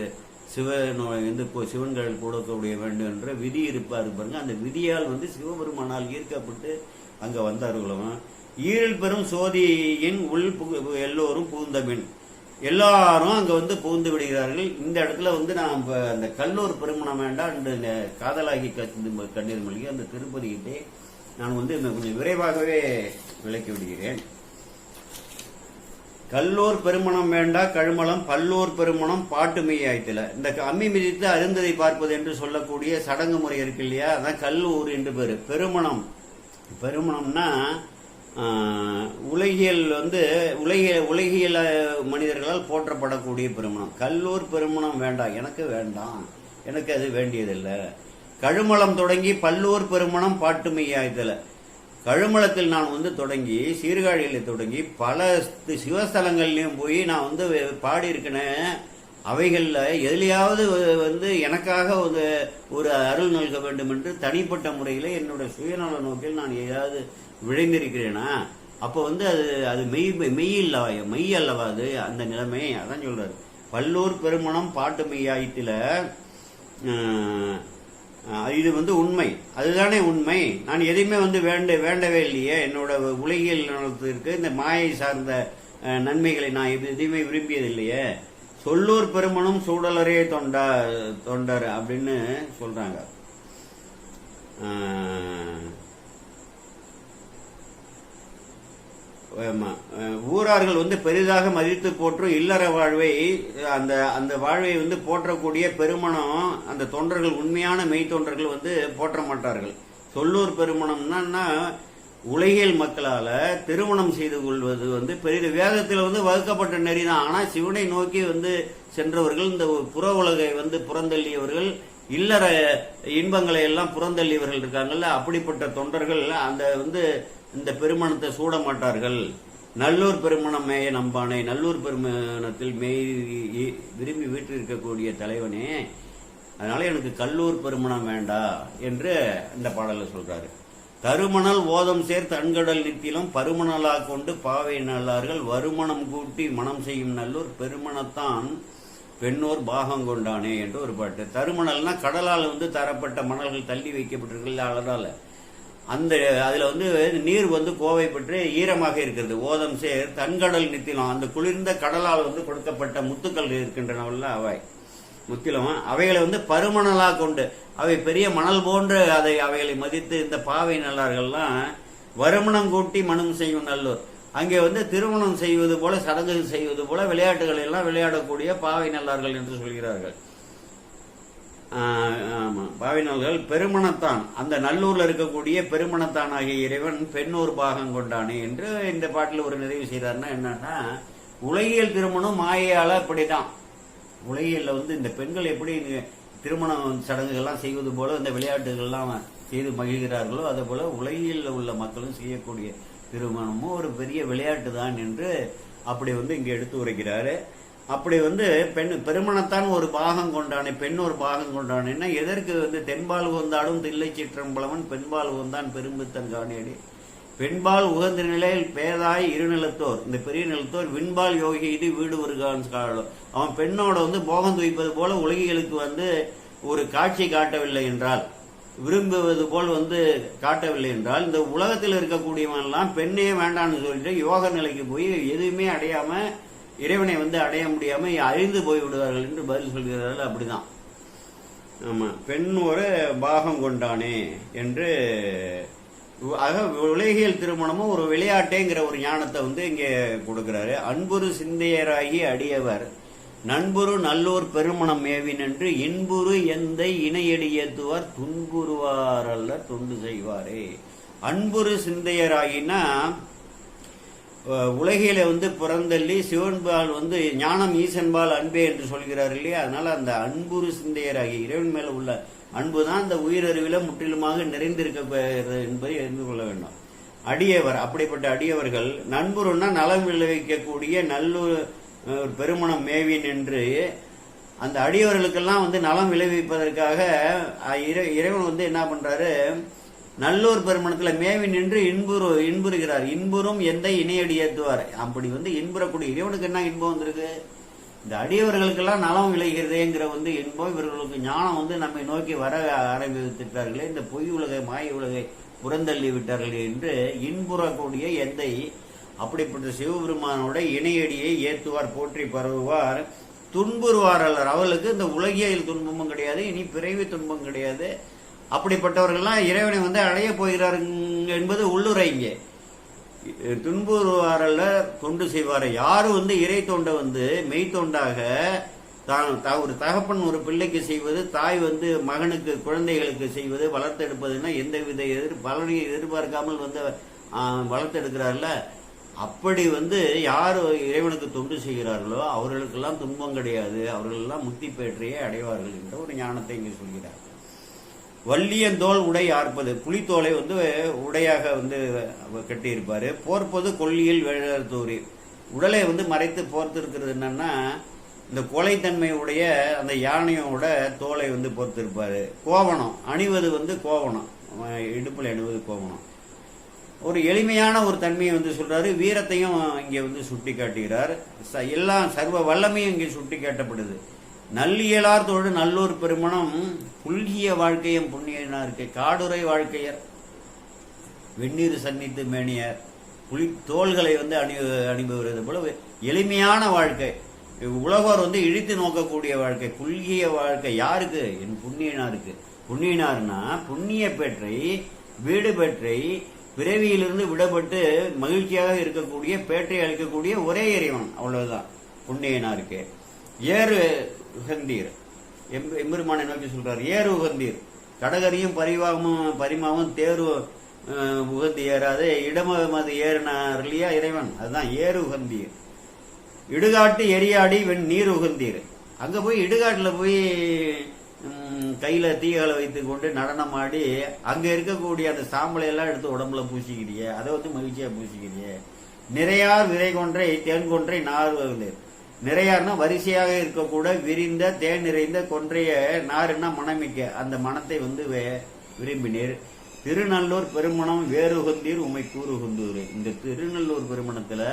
சிவன்கள் கொடுக்கக்கூடிய வேண்டும் என்ற விதி இருப்பாரு பாருங்க. அந்த விதியால் சிவபெருமானால் ஈர்க்கப்பட்டு அங்க வந்தார்களும். ஈரல் பெரும் சோதியின் உள் எல்லோரும் புகுந்தபின் எல்லாரும் அங்க புகுந்து விடுகிறார்கள். இந்த இடத்துல நான் அந்த கல்லூர் பெருமணம் வேண்டாம் இந்த காதலாகி கண்ணீர் மொழி அந்த திருப்பதிக்கிட்டே நான் கொஞ்சம் விரைவாகவே விளக்கி விடுகிறேன். கல்லூர் பெருமணம் வேண்டா கழுமலம் பல்லூர் பெருமணம் பாட்டு மெய்யாய்த்தல. இந்த அம்மி மிதித்து அருந்ததை பார்ப்பது என்று சொல்லக்கூடிய சடங்கு முறை இருக்கு இல்லையா? அதான் கல்லூர் என்று பேரு. பெருமணம்னா உலகியல் உலகியல் மனிதர்களால் போற்றப்படக்கூடிய பெருமணம். கல்லூர் பெருமணம் வேண்டாம், எனக்கு வேண்டாம், எனக்கு அது வேண்டியதில்லை. கழுமலம் தொடங்கி பல்லூர் பெருமணம் பாட்டு மெய்யாய்த்தல. கழுமலத்தில் நான் தொடங்கி சீர்காழியில தொடங்கி பல சிவஸ்தலங்கள்லயும் போய் நான் பாடி இருக்கேன். அவைகள்ல எதுலையாவது எனக்காக ஒரு அருள் நல்க வேண்டும் என்று தனிப்பட்ட முறையில என்னோட சுயநல நோக்கில் நான் ஏதாவது விளைந்திருக்கிறேனா? அப்போ அது மெய் அல்லவா அது அந்த நிலைமை? அதான் சொல்றாரு. பல்லூர் பெருமணம் பாட்டு மெய்யாயத்துல இது உண்மை, அதுதானே உண்மை. நான் எதையுமே வேண்டவே இல்லையே. என்னோட உலகியல் நலத்திற்கு இந்த மாயை சார்ந்த நன்மைகளை நான் எதையுமே விரும்பியது இல்லையே. சொல்லூர் பெருமனும் சூடலரே தொண்டர் அப்படின்னு சொல்றாங்க. ஊரார்கள் பெரிதாக மதித்து போற்றும் இல்லற வாழ்வை அந்த வாழ்வை போற்றக்கூடிய பெருமணம் அந்த தொண்டர்கள் உண்மையான மெய் தொண்டர்கள் போற்ற மாட்டார்கள். சொல்லூர் பெருமணம்னா உலகியல் மக்களால திருமணம் செய்து கொள்வது பெரிய வேதத்தில் வகுக்கப்பட்ட நெறிதான். ஆனா சிவனை நோக்கி சென்றவர்கள், இந்த புற உலகை புறந்தள்ளியவர்கள், இல்லற இன்பங்களை எல்லாம் புறந்தள்ளியவர்கள் இருக்காங்கல்ல, அப்படிப்பட்ட தொண்டர்கள் அந்த இந்த பெருமணத்தை சூட மாட்டார்கள். நல்லூர் பெருமணம் மேய நம்பானே, நல்லூர் பெருமணத்தில் விரும்பி வீட்டில் இருக்கக்கூடிய தலைவனே, அதனால எனக்கு கல்லூர் பெருமணம் வேண்டா என்று இந்த பாடல சொல்றாரு. தருமணல் ஓதம் சேர் தன்கடல் நித்திலும் பருமணலா கொண்டு பாவை நல்லார்கள் வருமணம் கூட்டி மனம் செய்யும் நல்லூர் பெருமணத்தான் பெண்ணோர் பாகம் கொண்டானே என்று ஒரு பாட்டு. தருமணல்னா கடலால் தரப்பட்ட மணல்கள் தள்ளி வைக்கப்பட்டிருக்கல, அழகால அதுல நீர் கோவை பெற்று ஈரமாக இருக்கிறது. ஓதம் சேர் தன்கடல் நித்திலம், அந்த குளிர்ந்த கடலால் கொடுக்கப்பட்ட முத்துக்கள் இருக்கின்றனவல்ல அவை முத்திலம், அவைகளை பருமணலா கொண்டு அவை பெரிய மணல் போன்று அவைகளை மதித்து இந்த பாவை நல்லார்கள்லாம் வருமணம் கூட்டி மனம் செய்யும் நல்லூர். அங்கே திருமணம் செய்வது போல சடங்கு செய்வது போல விளையாட்டுகள் எல்லாம் விளையாடக்கூடிய பாவை நல்லார்கள் என்று சொல்கிறார்கள். ஆமா, பாவினர்கள் பெருமணத்தான், அந்த நல்லூர்ல இருக்கக்கூடிய பெருமணத்தான் ஆகிய இறைவன் பெண்ணூர் பாகம் கொண்டானே என்று இந்த பாட்டில் ஒரு நிறைவு செய்தார்னா என்னன்னா, உலகியல் திருமணம் மாயையால அப்படிதான். உலகியலில் வந்து இந்த பெண்கள் எப்படி திருமண சடங்குகள்லாம் செய்வது போல இந்த விளையாட்டுகள்லாம் செய்து மகிழ்கிறார்களோ அதே போல உலகியலில் உள்ள மக்களும் செய்யக்கூடிய திருமணமும் ஒரு பெரிய விளையாட்டு தான் என்று அப்படி வந்து இங்கே எடுத்து உரைக்கிறாரு. அப்படி வந்து பெருமணத்தான் ஒரு பாகம் கொண்டானே, பெண் ஒரு பாகம் கொண்டானேன்னா எதற்கு வந்து தென்பால் உகந்தாடும் தில்லை சிற்றம்பலவன் பெண்பால் உகந்தான் பெரும்பித்தன் காணியடி, பெண்பால் உகந்த நிலையில் பேதாய் இருநிலத்தோர், இந்த பெரிய நிலத்தோர் விண்பால் யோகி இது வீடு ஒரு காலம், அவன் பெண்ணோட வந்து போகம் துய்ப்பது போல உலகிகளுக்கு வந்து ஒரு காட்சி காட்டவில்லை என்றால், விரும்புவது போல் வந்து காட்டவில்லை என்றால், இந்த உலகத்தில் இருக்கக்கூடியவன்லாம் பெண்ணே வேண்டான்னு சொல்லிட்டு யோக நிலைக்கு போய் எதுவுமே அடையாம இறைவனை வந்து அடைய முடியாம அழிந்து போய் விடுவார்கள் என்று பதில் சொல்கிறார்கள். அப்படிதான் ஆமா, பெண் ஒரு பாகம் கொண்டானே என்று ஆக உலகியல் திருமணமும் ஒரு விளையாட்டேங்கிற ஒரு ஞானத்தை வந்து இங்கே கொடுக்கிறாரு. அன்புரு சிந்தையராகி அடியவர் நண்புரு நல்லோர் பெருமணம் மேவின் என்று இன்புரு எந்தை இணையடி ஏத்துவார் துன்புறுவார் அல்ல தொண்டு செய்வாரே. அன்புரு சிந்தையராகினா உலகில வந்து புறந்தள்ளி சிவன்பால் வந்து ஞானம் ஈசன்பால் அன்பே என்று சொல்கிறார் இல்லையா. அதனால அந்த அன்புரு சிந்தையராகி இறைவன் மேல உள்ள அன்பு தான் இந்த உயிரறிவில முற்றிலுமாக நிறைந்திருக்க என்பதை அறிந்து கொள்ள வேண்டும். அடியவர், அப்படிப்பட்ட அடியவர்கள் நண்புருன்னா நலம் விளைவிக்கக்கூடிய நல்லொரு பெருமணம் மேவின் என்று அந்த அடியவர்களுக்கெல்லாம் வந்து நலம் விளைவிப்பதற்காக இறைவன் வந்து என்ன பண்றாரு, நல்லோர் பெருமணத்துல மேவி நின்று இன்புறுகிறார். இன்புறும் எந்த இணையடி ஏற்றுவார். அப்படி வந்து இன்புறக்கூடிய இறைவனுக்கு என்ன இன்பம் வந்திருக்கு, இந்த அடியவர்களுக்கெல்லாம் நலம் விளைகிறதேங்கிற வந்து இன்பம். இவர்களுக்கு ஞானம் வந்து நம்மை நோக்கி வர ஆரம்பித்திருக்கிறார்களே, இந்த பொய் உலகை மாய உலகை புறந்தள்ளி விட்டார்களே என்று இன்புறக்கூடிய எந்தை அப்படிப்பட்ட சிவபெருமானோட இணையடியை ஏத்துவார் போற்றி பரவுவார் துன்புறுவார் அல்லர். அவர்களுக்கு இந்த உலகியல் துன்பமும் கிடையாது, இனி பிறவி துன்பம் கிடையாது. அப்படிப்பட்டவர்கள்லாம் இறைவனை வந்து அடைய போகிறார் என்பது உள்ளுரை. இங்கே துன்புறுவாரல்ல தொண்டு செய்வார். யாரு வந்து இறை தொண்டை வந்து மெய்த்தொண்டாக ஒரு தகப்பன் ஒரு பிள்ளைக்கு செய்வது, தாய் வந்து மகனுக்கு குழந்தைகளுக்கு செய்வது, வளர்த்தெடுப்பதுன்னா எந்தவித பலனை எதிர்பார்க்காமல் வந்து வளர்த்தெடுக்கிறார்ல, அப்படி வந்து யார் இறைவனுக்கு தொண்டு செய்கிறார்களோ அவர்களுக்கெல்லாம் துன்பம் கிடையாது, அவர்களெல்லாம் முக்தி பெற்றையே அடைவார்கள் என்ற ஒரு ஞானத்தை இங்கே சொல்கிறார். வள்ளியந்தோல் உடை ஆர்ப்பது, புலித்தோலை வந்து உடையாக வந்து கட்டியிருப்பாரு. போர்ப்பது கொல்லியில் வேழத்தூரி, உடலை வந்து மறைத்து போர்த்திருக்கிறது என்னன்னா இந்த கொலைத்தன்மை உடைய அந்த யானையோட தோலை வந்து போர்த்திருப்பாரு. கோவணம் அணிவது வந்து கோவணம், இடுப்பில் அணிவது கோவணம். ஒரு எளிமையான ஒரு தன்மையை வந்து சொல்றாரு. வீரத்தையும் இங்கே வந்து சுட்டி காட்டுகிறார். எல்லாம் சர்வ வல்லமையும் இங்கே சுட்டி காட்டப்படுது. நல்லியலார் தோடு நல்லோர் பெருமணம் புல்கிய வாழ்க்கையும் புண்ணியனாருக்கு காடுரை வாழ்க்கையர் வெந்நீர் சன்னித்து மேனியர் புலி தோள்களை வந்து அணிபுகிறது போல எளிமையான வாழ்க்கை. உலகோர் வந்து இழித்து நோக்கக்கூடிய வாழ்க்கை, புல்கிய வாழ்க்கை யாருக்கு, என் புண்ணியனாருக்கு. புண்ணியனார்னா புண்ணிய பெற்றை வீடு பெற்றை பிறவியிலிருந்து விடப்பட்டு மகிழ்ச்சியாக இருக்கக்கூடிய பேற்றை அளிக்கக்கூடிய ஒரே இறைவன், அவ்வளவுதான் புண்ணியனாருக்கு. ஏறு உகந்தீர் எம்பெருமானை நோக்கி சொல்றார். ஏறு உகந்தீர், கடகரியும் பரிமாவும் தேர்வு உகந்து ஏறாது இடமது ஏறினார் இல்லையா இறைவன், அதுதான் ஏறு உகந்தீர். இடுகாட்டு எரியாடி வெண் நீர் உகந்தீர், அங்க போய் இடுகாட்டுல போய் கையில தீகளை வைத்து கொண்டு நடனம் ஆடி அங்க இருக்கக்கூடிய அந்த சாம்பலை எல்லாம் எடுத்து உடம்புல பூசிக்கிறிய, அதை வந்து மகிழ்ச்சியா பூசிக்கிறிய. நிறையார் விரை கொன்றை தேன் கொன்றை நார் உகந்தீர். நிறையார்னா வரிசையாக இருக்கக்கூட விரிந்த தேன் நிறைந்த கொன்றைய, நாருன்னா மணமிக்க அந்த மனத்தை வந்து விரும்பினீர். திருநல்லூர் பெருமணம் வேறு உகந்தீர் உமை கூறு உகந்தூர். இந்த திருநல்லூர் பெருமணத்துல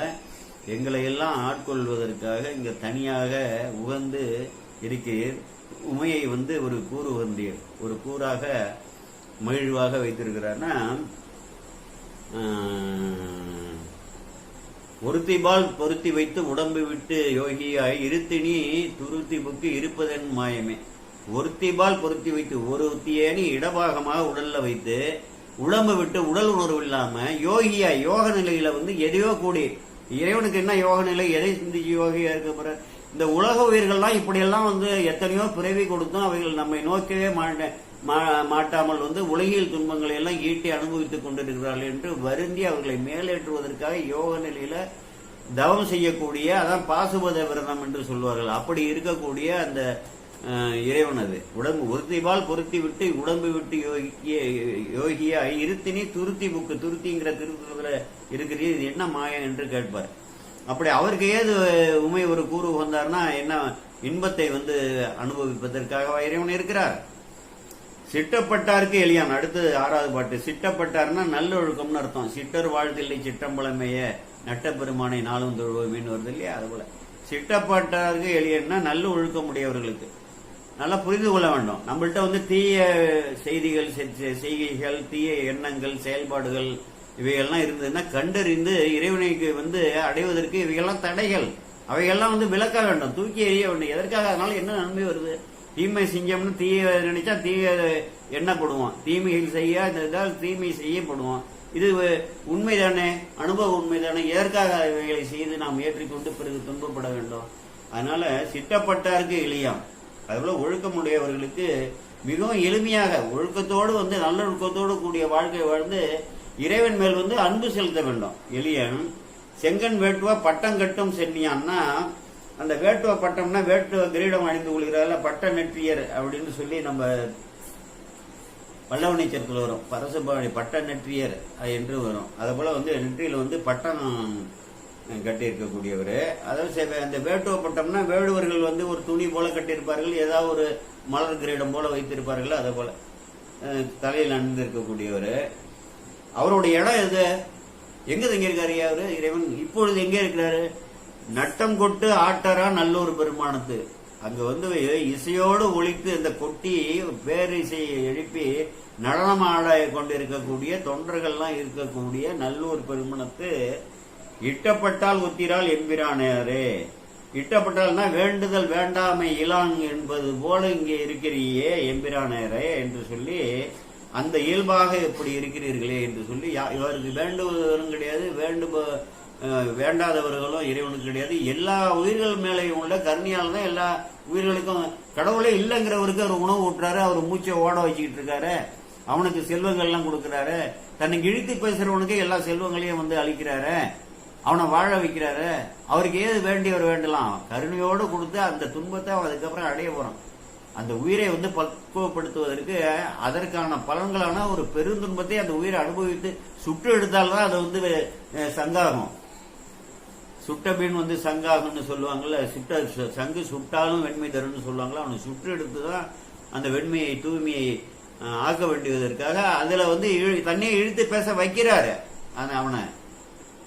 எங்களை எல்லாம் ஆட்கொள்வதற்காக இங்க தனியாக உகந்து இருக்கிறீர். உமையை வந்து ஒரு கூறு உகந்தீர், ஒரு கூறாக மகிழ்வாக வைத்திருக்கிறார்னா ஒருத்திபால் பொருத்தி வைத்து உடம்பு விட்டு யோகியாய் இருத்தினி துருத்தி புக்கு இருப்பதன் மாயமே. ஒருத்திபால் பொருத்தி வைத்து ஒருத்தியேனி இடபாகமாக உடல்ல வைத்து உடம்பு விட்டு உடல் உணர்வு இல்லாம யோகியாய் யோக நிலையில வந்து எதையோ கூடி, இறைவனுக்கு என்ன யோக நிலை, எதை சிந்திச்சு யோகியா இருக்க. இந்த உலக உயிர்கள்லாம் இப்படியெல்லாம் வந்து எத்தனையோ பிறவி கொடுத்தும் அவைகள் நம்மை நோக்கவே மாட்டாமல் வந்து உலகியல் துன்பங்களை எல்லாம் ஈட்டி அனுபவித்துக் கொண்டிருக்கிறார்கள் என்று வருந்தி அவர்களை மேலேற்றுவதற்காக யோக நிலையில தவம் செய்யக்கூடிய, அதான் பாசுபத விரதம் என்று சொல்வார்கள், அப்படி இருக்கக்கூடிய அந்த இறைவன். அது உடம்பு ஒருத்திபால் பொருத்தி விட்டு உடம்பு விட்டு யோகியா இருத்தினி துருத்தி புக்கு, துருத்திங்கிற திருத்தத்துல இருக்கிறது, இது என்ன மாயம் என்று கேட்பார். அப்படி அவருக்கு ஏது உமை ஒரு கூறு வந்தார்னா என்ன, இன்பத்தை அனுபவிப்பதற்காக இறைவன் இருக்கிறார். சிட்டப்பட்டாருக்கு எளியான். அடுத்தது 6வது பாட்டு. சிட்டப்பட்டார்னா நல்லொழுக்கம்னு அர்த்தம். சிட்டர் வாழ்த்தில்லை சிட்டம்பளமைய நட்ட பெருமானை நாளும் தொழுவோமேன்னு வருது இல்லையா, அது போல சிட்டப்பட்டாருக்கு எளியன்னா நல்ல ஒழுக்கம் உடையவர்களுக்கு. நல்லா புரிந்து கொள்ள வேண்டும். நம்மள்கிட்ட தீய செய்திகள், செய்கைகள், தீய எண்ணங்கள், செயல்பாடுகள் இவைகள்லாம் இருந்ததுன்னா கண்டறிந்து இறைவனைக்கு அடைவதற்கு இவைகள்லாம் தடைகள். அவைகள்லாம் விளக்க வேண்டும், தூக்கி எறிய வேண்டும். எதற்காக? அதனால என்ன நன்மை வருது? தீமை செஞ்சோம்னு தீய நினைச்சா தீய எண்ணப்படுவோம், தீமைகள் செய்ய தீமை செய்யப்படுவோம். இது உண்மைதானே, அனுபவ உண்மைதானே. எதற்காக இவைகளை செய்து நாம் ஏற்றிக்கொண்டு பிறகு துன்பப்பட வேண்டும்? அதனால சிட்டப்பட்டாருக்கு எளியாம். அதுபோல ஒழுக்கமுடையவர்களுக்கு மிகவும் எளிமையாக ஒழுக்கத்தோடு நல்ல ஒழுக்கத்தோடு கூடிய வாழ்க்கை வாழ்ந்து இறைவன் மேல் அன்பு செலுத்த வேண்டும். எளியன் செங்கன் வேட்டுவா பட்டம் கட்டும் சென்னியான்னா, அந்த வேட்டுவ பட்டம்னா வேட்டுவ கிரீடம் அணிந்து கொள்கிறார்கள், பட்ட நெற்றியர் அப்படின்னு சொல்லி நம்ம பல்லவனை சேர்த்துல வரும். பரசுபாணி பட்ட நெற்றியர் என்று வரும். அதே போல நெற்றியில பட்டம் கட்டி இருக்கக்கூடியவர். அதாவது அந்த வேட்டுவ பட்டம்னா வேடுவர்கள் ஒரு துணி போல கட்டியிருப்பார்கள், ஏதாவது ஒரு மலர் கிரீடம் போல வைத்திருப்பார்கள், அதே போல தலையில் அணிந்து இருக்கக்கூடியவர். அவருடைய இடம் எது, எங்க தங்கியிருக்காரு அவரு இறைவன்? இப்பொழுது எங்க இருக்கிறாரு? நட்டம் கொட்டு ஆட்டரா நல்லூர் பெருமானத்து. அங்க இசையோடு ஒழித்து அந்த கொட்டி பேரிசையை எழுப்பி நடனம் ஆட கொண்டிருக்கக்கூடிய தொண்டர்கள்லாம் இருக்கக்கூடிய நல்லூர் பெருமணத்து. இட்டப்பட்டால் ஒத்திரால் எம்பிரானே. இட்டப்பட்டால்னா வேண்டுதல் வேண்டாமை இலாங் என்பது போல இங்கே இருக்கிறியே எம்பிரானேரே என்று சொல்லி, அந்த இயல்பாக எப்படி இருக்கிறீர்களே என்று சொல்லி, இவருக்கு வேண்டுவதும் கிடையாது, வேண்டாதவர்களும் இறைவனுக்கு கிடையாது. எல்லா உயிர்கள் மேலே உள்ள கருணையால் தான் எல்லா உயிர்களுக்கும். கடவுளே இல்லைங்கிறவருக்கு அவர் உணவு ஊட்டுறாரு, அவர் மூச்சை ஓட வச்சுக்கிட்டு இருக்காரு, அவனுக்கு செல்வங்கள்லாம் கொடுக்கிறாரு, தன்னை இழுத்து பேசுறவனுக்கு எல்லா செல்வங்களையும் அளிக்கிறாரு, அவனை வாழ வைக்கிறாரு. அவருக்கு ஏது வேண்டியவர் வேண்டலாம், கருணையோடு கொடுத்து அந்த துன்பத்தை அதுக்கப்புறம் அடைய போறான். அந்த உயிரை பக்குவப்படுத்துவதற்கு அதற்கான பலன்களான ஒரு பெருந்துன்பத்தை அந்த உயிரை அனுபவித்து சுட்டு எடுத்தால்தான் அது சங்காகும். சுட்டபின் சங்காகும்னு சொல்லுவாங்கல்ல, சங்கு சுட்டாலும் வெண்மை தரும்னு சொல்லுவாங்களா, அவனை சுட்டு எடுத்துதான் அந்த வெண்மையை தூய்மையை ஆக்க வேண்டியதற்காக அதுல தன்னையை இழுத்து பேச வைக்கிறாரு. அவனை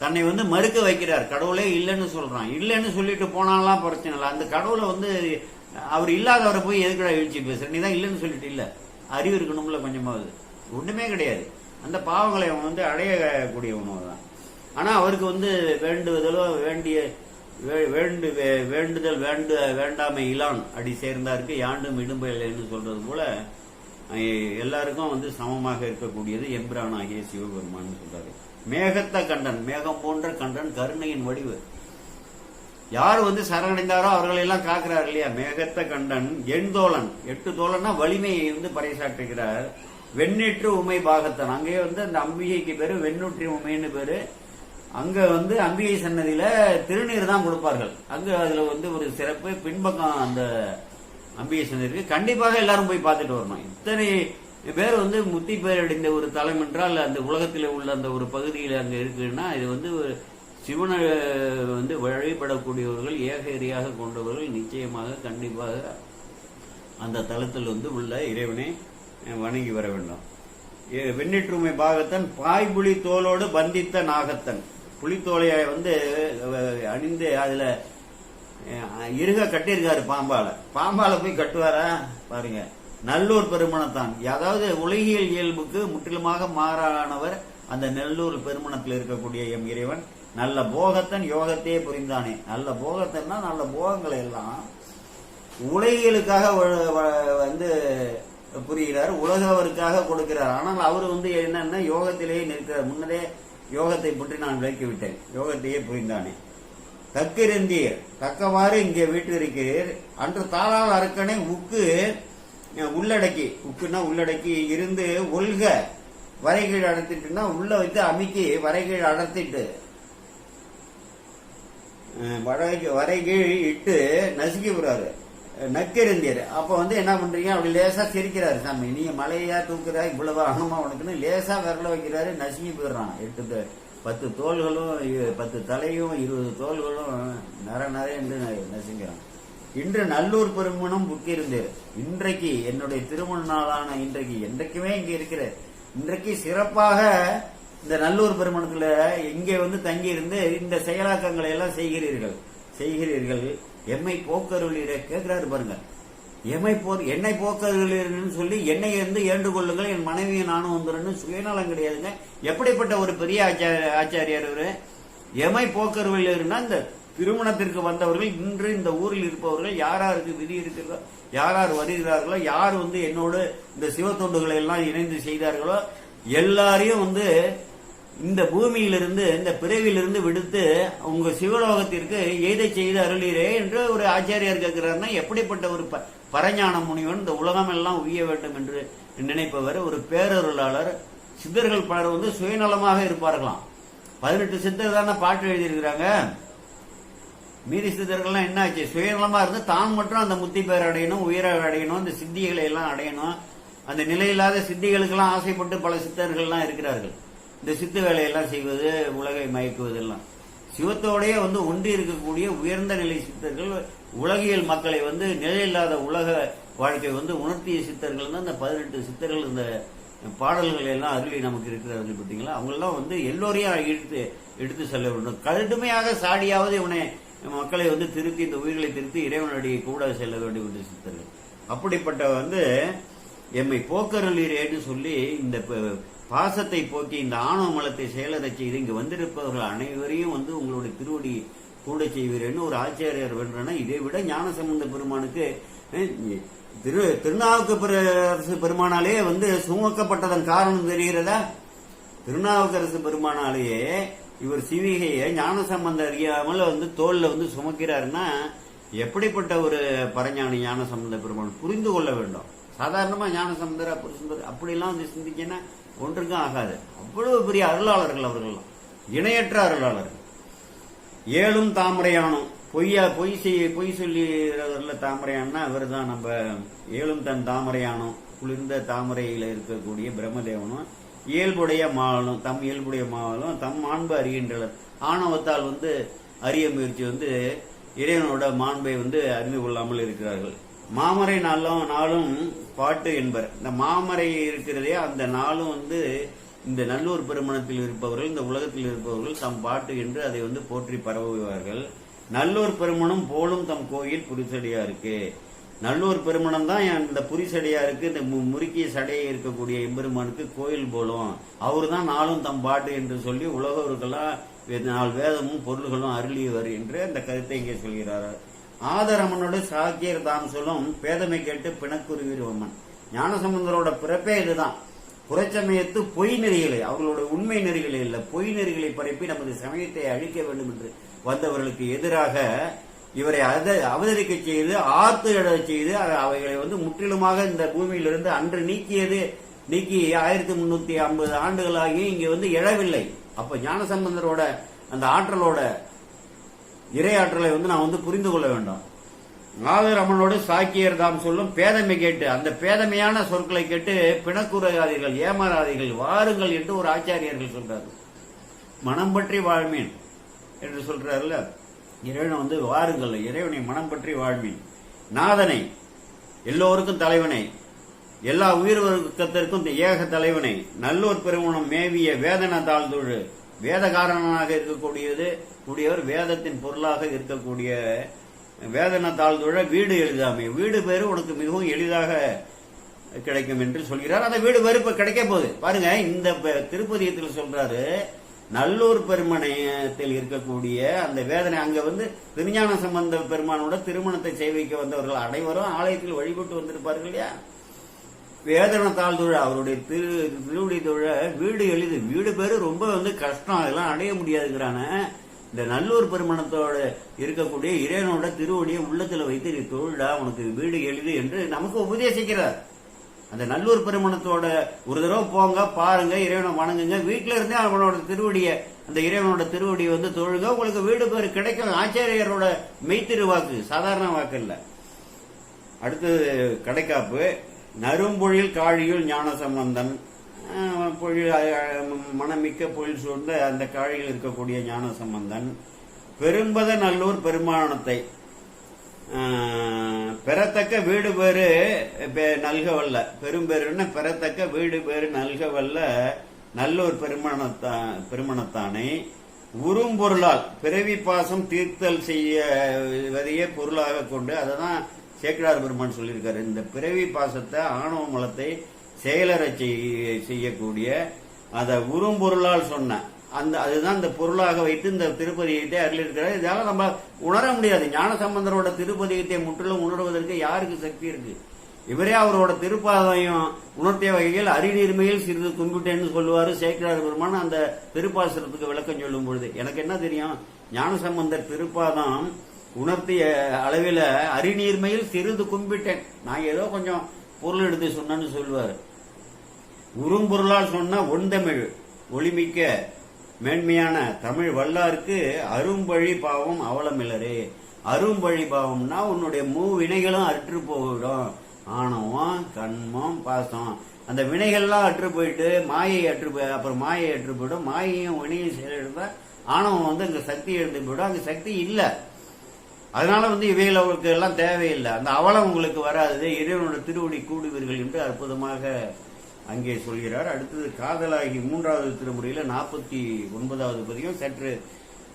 தன்னை மறுக்க வைக்கிறார். கடவுளே இல்லைன்னு சொல்றான். இல்லைன்னு சொல்லிட்டு போனாலாம் பிரச்சனை இல்லை. அந்த கடவுளை அவர் இல்லாதவரை போய் எதுக்கடா இழுச்சி பேசுற, நீ தான் இல்லைன்னு சொல்லிட்டு. இல்ல, அறிவு இருக்கணும்ல கொஞ்சமாவது. ஒண்ணுமே கிடையாது. அந்த பாவங்களை அவன் அடையக்கூடிய உணவு தான். ஆனா அவருக்கு வேண்டுவதலோ வேண்டுதல் வேண்டாமை இலான் அடி சேர்ந்தாருக்கு யாண்டும் இடும்பைன்னு சொல்றது போல எல்லாருக்கும் சமமாக இருக்கக்கூடியது எம்பிரானாகிய சிவபெருமான் சொல்றாரு. மேகத்த கண்டன், மேகம் போன்ற கண்டன், கருணையின் வடிவு. யார் சரணடைந்தாரோ அவர்களை எல்லாம் காக்கிறார் இல்லையா. மேகத்த கண்டன் எண் தோழன், 8 தோழன்னா வலிமையை பறைசாற்றுகிறார். வெண்ணீற்று உமை பாகத்தன், அங்கே அந்த அம்பிகைக்கு பேரு வெண்ணூற்றி உமைன்னு பேரு. அங்க அம்பிகை சன்னதியில திருநீர் தான் கொடுப்பார்கள். அங்க அதுல ஒரு சிறப்பு. பின்பக்கம் அந்த அம்பிகை சன்னதிக்கு கண்டிப்பாக எல்லாரும் போய் பார்த்துட்டு வரணும். இத்தனை பேர் முத்தி பேர் அடைந்த ஒரு தலம் என்றால் அந்த உலகத்தில் உள்ள அந்த ஒரு பகுதியில் அங்க இருக்குன்னா இது சிவனை வழிபடக்கூடியவர்கள், ஏகரியாக கொண்டவர்கள் நிச்சயமாக கண்டிப்பாக அந்த தலத்தில் உள்ள இறைவனை வணங்கி வர வேண்டும். வெண்ணீற்றுமை பாகத்தன் பாய்புலி தோலோடு பந்தித்த நாகத்தன். புலித்தோலைய அணிந்து அதுல இருக கட்டியிருக்காரு பாம்பால போய் கட்டுவாரா பாருங்க. நல்லூர் பெருமணத்தான், அதாவது உலகியல் இயல்புக்கு முற்றிலுமாக மாறானவர் அந்த நல்லூர் பெருமணத்தில் இருக்கக்கூடிய எம் இறைவன். நல்ல போகத்தன் யோகத்தையே புரிந்தானே. நல்ல போகத்தன்னா நல்ல போகங்களை எல்லாம் உலகியலுக்காக புரிகிறார், உலகவருக்காக கொடுக்கிறார். ஆனால் அவர் என்னன்னா யோகத்திலேயே நிற்கிறார். முன்னரே யோகத்தை பற்றி நான் விளக்கிவிட்டேன். யோகத்தையே புரிந்தானே. தக்கிருந்தீர் தக்கவாறு இங்கே வீட்டிருக்கிறீர். அன்று தாளால் அரக்கனை உக்கு உள்ளடக்கி, உக்குன்னா உள்ளடக்கி இருந்து ஒல்க வரைகீழ் அடர்த்திட்டுன்னா உள்ள வைத்து அமுக்கி வரைகீழ் அடர்த்திட்டு வரைகீழ் இட்டு நசுக்கி விடுறாரு, நக்கெருந்தியர். அப்ப வந்து என்ன பண்றீங்க, அப்படி லேசா சிரிக்கிறாரு சாமி, நீ மலையா தூக்குறா இவ்வளவு அகனமா உனக்குன்னு லேசா விரல வைக்கிறாரு, நசுங்கி போயிடுறான். 10 தோள்களும் 10 தலையும் 20 தோள்களும் நர என்று நசுங்கிறான். இன்று நல்லூர் பெருமனும் புக்கிருந்தேர். இன்றைக்கு என்னுடைய திருமண நாளான இன்றைக்கு, என்றைக்குமே இங்க இருக்கிற இன்றைக்கு சிறப்பாக இந்த நல்லூர் பெருமணத்துல இங்கே வந்து தங்கி இருந்து இந்த செயலாக்கங்களை எல்லாம் செய்கிறீர்கள். எம்மை போக்கருளீர கேட்கிறாரு பாருங்க, என்னை போக்கருளீர்னு சொல்லி என்னை இருந்து ஏண்டு கொள்ளுங்கள், என் மனைவியை நானும் வந்துடுன்னு சுயநலம் கிடையாதுங்க. எப்படிப்பட்ட ஒரு பெரிய ஆச்சாரியார் இவரு. எமை போக்கருளீர்னா இந்த திருமணத்திற்கு வந்தவர்கள், இன்று இந்த ஊரில் இருப்பவர்கள் யாராருக்கு விதி இருக்கிறதோ, யார் வருகிறார்களோ, யார் வந்து என்னோடு இந்த சிவ தொண்டுகளை எல்லாம் இணைந்து செய்தார்களோ எல்லாரையும் வந்து இந்த பூமியிலிருந்து இந்த பிறவியிலிருந்து விடுத்து உங்க சிவலோகத்திற்கு எய்தை செய்து அருளீரே என்று ஒரு ஆச்சாரியார் கேட்கிறாருன்னா, எப்படிப்பட்ட ஒரு பரஞான முனிவன் இந்த உலகம் எல்லாம் உய்ய வேண்டும் என்று நினைப்பவர், ஒரு பேரருளாளர். சித்தர்கள் பலர் வந்து சுயநலமாக இருப்பார்களாம். 18 சித்தர் தானே பாட்டு எழுதியிருக்கிறாங்க. மீதி சித்தர்கள்லாம் என்ன ஆச்சு, சுயநலமா இருந்து தான் மட்டும் அந்த முத்தி பேர் அடையணும், உயர அடையணும், இந்த சித்திகளை எல்லாம் அடையணும். அந்த நிலையில்லாத சித்திகளுக்கெல்லாம் ஆசைப்பட்டு பல சித்தர்கள்லாம் இருக்கிறார்கள். இந்த சித்து வேலையெல்லாம் செய்வது, உலகை மயக்குவதெல்லாம். சிவத்தோடையே வந்து ஒன்றி இருக்கக்கூடிய உயர்ந்த நிலை சித்தர்கள், உலகியல் மக்களை வந்து நிலையில்லாத உலக வாழ்க்கை வந்து உணர்த்திய சித்தர்கள் தான் இந்த 18 சித்தர்கள். இந்த பாடல்கள் எல்லாம் அருளி நமக்கு இருக்கிறார்கள் பார்த்தீங்களா, அவங்களெல்லாம் வந்து எல்லோரையும் எடுத்து செல்ல வேண்டும். கடுமையாக சாடியாவது இவனை மக்களை வந்து திருத்தி, இந்த உயிர்களை திருத்தி இறைவனடியை கூட செல்ல வேண்டும் என்று சித்தர்கள். அப்படிப்பட்ட வந்து எம்மை போக்கருளீரேன்னு சொல்லி இந்த பாசத்தை போக்கி இந்த ஆணவ மலத்தை செயலரை செய்து இங்கு வந்திருப்பவர்கள் அனைவரையும் வந்து உங்களுடைய திருவடி கூட செய்வீரேன்னு ஒரு ஆச்சாரியார் வேண்டும்னா, இதை விட ஞானசம்பந்த பெருமானுக்கு திருநாவுக்கரசு பெருமானாலே வந்து சுமக்கப்பட்டதன் காரணம் தெரிகிறதா? திருநாவுக்கரசு பெருமானாலேயே இவர் சிவிகையை ஞானசம்பந்த அறியாமல் வந்து தோல்ல வந்து சுமக்கிறாருன்னா எப்படிப்பட்ட ஒரு பரஞானி ஞானசம்பந்த பெருமான் புரிந்து கொள்ள வேண்டும். சாதாரணமா ஞானசம்பந்தர் அப்படி அப்படிலாம் வந்து சிந்திக்கன்னா ஒன்றுக்கும் ஆகாது. அவ்வளவு பெரிய அருளாளர்கள் அவர்கள்லாம், இணையற்ற அருளாளர்கள். ஏழும் தாமரையானும் பொய் சொல்லி தாமரையானா அவர் தான். நம்ம ஏழும் தன் தாமரையானும் குளிர்ந்த தாமரையில இருக்கக்கூடிய பிரம்மதேவனும் இயல்புடைய மாவலும் தம் இயல்புடைய மாவலும் தம் மாண்பு அறிகின்றனர். ஆணவத்தால் வந்து அறிய முயற்சி வந்து இறைவனோட மாண்பை வந்து அறிந்து கொள்ளாமல் இருக்கிறார்கள். மாமரை நாளும் பாட்டு என்பர். இந்த மாமரை இருக்கிறதே அந்த நாளும் வந்து இந்த நல்லூர் பெருமணத்தில் இருப்பவர்கள், இந்த உலகத்தில் இருப்பவர்கள் தம் பாட்டு என்று அதை வந்து போற்றி பரவுவார்கள். நல்லூர் பெருமணம் போலும் தம் கோயில் புரிசடையா இருக்கு. நல்லூர் பெருமணம் தான் இந்த புரிசடையா இருக்கு. இந்த முறுக்கிய சடையை இருக்கக்கூடிய எம்பெருமானுக்கு கோயில் போலும். அவரு தான் நாளும் தம் பாட்டு என்று சொல்லி உலகவர்களெல்லாம் 4 வேதமும் பொருள்களும் அருளியவர் என்று அந்த கருத்தை இங்கே சொல்கிறார். ஆதரமனோடு சாக்கியர் தாம் சொல்லும் பேதமை கேட்டு பிணக்குருவிருவம்மன். ஞானசம்பந்தரோட பிறப்பே இதுதான். புறச்சமயத்து பொய் நெறிகளை, அவர்களோட உண்மை நெறிகளை இல்லை, பொய் நெறிகளை பரப்பி நமது சமயத்தை அழிக்க வேண்டும் என்று வந்தவர்களுக்கு எதிராக இவரை அவதரிக்க செய்து ஆர்த்து எழ செய்து அவைகளை வந்து முற்றிலுமாக இந்த பூமியிலிருந்து அன்று நீக்கி 1350 ஆண்டுகளாகி இங்க வந்து எழவில்லை. அப்ப ஞானசம்பந்தரோட அந்த ஆற்றலோட இறை ஆற்றலை வந்து நான் வந்து புரிந்து கொள்ள வேண்டும். நாகரமனோடு சாக்கியர் தாம் சொல்லும் பேதமை கேட்டு, அந்த பேதமையான சொற்களை கேட்டு பிணக்குறையாதீர்கள், ஏமாறாதீர்கள், வாருங்கள் என்று ஒரு ஆச்சாரியர்கள் சொல்றாரு. மனம் பற்றி வாழ்மீன் என்று சொல்றாருல்ல, இறைவனை வந்து வாருங்கள், இறைவனை மனம் பற்றி வாழ்மீன். நாதனை, எல்லோருக்கும் தலைவனை, எல்லா உயிர் வர்க்கத்திற்கும் ஏக தலைவனை, நல்லூர் பெருமணம் மேவிய வேதன தாழ்ந்தொழு, வேதகாரணனாக இருக்கக்கூடியவர், வேதத்தின் பொருளாக இருக்கக்கூடிய வேதன தாழ்ந்தொழ வீடு எளிதாமை. வீடு பேரு உனக்கு மிகவும் எளிதாக கிடைக்கும் என்று சொல்கிறார். அந்த வீடு பேரு இப்ப கிடைக்க போகுது பாருங்க. இந்த திருப்பதியத்தில் சொல்றாரு, நல்லூர் பெருமணத்தில் இருக்கக்கூடிய அந்த வேதனை, அங்க வந்து திருஞான சம்பந்த பெருமானோட திருமணத்தை செய்விக்க வந்தவர்கள் அனைவரும் ஆலயத்தில் வழிபட்டு வந்திருப்பார்கள் இல்லையா. வேதன தாழ்ந்தொழ, அவருடைய திருவடி தொழ வீடு எளிது. வீடு பேரு ரொம்ப வந்து கஷ்டம், அதெல்லாம் அடைய முடியாதுங்கிறான. இந்த நல்லூர் பெருமணத்தோட இருக்கக்கூடிய இறைவனோட திருவடியை உள்ளத்துல வைத்து நீ தொழிலா, உனக்கு வீடு எளிது என்று நமக்கு உபதேசிக்கிறார். அந்த நல்லூர் பெருமணத்தோட ஒரு தடவை போங்க, பாருங்க, இறைவனை வணங்குங்க, வீட்டில இருந்தே அவனோட திருவடியை, அந்த இறைவனோட திருவடியை வந்து தொழுங்க, உங்களுக்கு வீடு பேர் கிடைக்கும். ஆச்சாரியரோட மெய்த்திரு வாக்கு, சாதாரண வாக்கு இல்ல. அடுத்தது கடைக்காப்பு. நறும்பொழில் காழியுள் ஞான சம்பந்தன். பொழில் மனமிக்க பொழில் சூழ்ந்த அந்த காழியில் இருக்கக்கூடிய ஞான சம்பந்தன். பெரும்பத நல்லூர் பெருமானத்தை பெறத்தக்க வீடு பேரு நல்கவல்ல, பெரும்பெருன்னு பெறத்தக்க வீடு பேரு நல்கவல்ல நல்லூர் பெருமணத்தானை உரும்பொருளால் பிறவி பாசம் தீர்த்தல் செய்வதையே பொருளாக கொண்டு, அததான் சேக்கிழார் பெருமான் சொல்லியிருக்காரு. இந்த பிறவி பாசத்தை, ஆணவ மலத்தை செயலற செய்யக்கூடிய அத உரும்பொருளால் சொன்ன அதுதான் இந்த பொருளாக வைத்து இந்த திருப்பதிகத்தை அருளிருக்கிறார். இதால நம்ம உணர முடியாது. ஞான சம்பந்தரோட திருப்பதிகத்தை முற்றிலும் உணர்வதற்கு யாருக்கு சக்தி இருக்கு? இவரே அவரோட திருப்பாதையும் உணர்த்திய வகையில் அறிநீர்மையில் சிறிது கும்பிட்டேன்னு சொல்லுவாரு சேக்கிழார் பெருமான் அந்த திருப்பாசனத்துக்கு விளக்கம் சொல்லும் பொழுது. எனக்கு என்ன தெரியும், ஞான சம்பந்தர் திருப்பாதம் உணர்த்திய அளவில் அறிநீர்மையில் சிறிது கும்பிட்டேன், நான் ஏதோ கொஞ்சம் பொருள் எடுத்து சொன்னு சொல்லுவார். உரும்பொருளால் சொன்ன ஒன்தமிழ் ஒளிமிக்க மேன்மையான தமிழ் வல்லாருக்கு அரும்பழி பாவம் அவலமில்லரே. அரும்பழி பாவம்னா உன்னுடைய வினைகளும் அற்று போயிடும். ஆணவம், கண்மம், பாசம், அந்த வினைகள்லாம் அற்று போயிட்டு மாயை அப்புறம் மாயை அற்று போயிடும். மாயையும் வினையும் செயலிழந்தா ஆணவம் வந்து அங்க சக்தி எழுந்து போயிடும். அங்க சக்தி இல்லை. அதனால வந்து இவைகள் அவருக்கு எல்லாம் தேவையில்லை. அந்த அவலம் உங்களுக்கு வராது. இறைவனோட திருவடி கூடுவீர்கள் என்று அற்புதமாக அங்கே சொல்கிறார். அடுத்தது காதலாகி 3வது திருமுறையில 49வது பதிகம். சற்று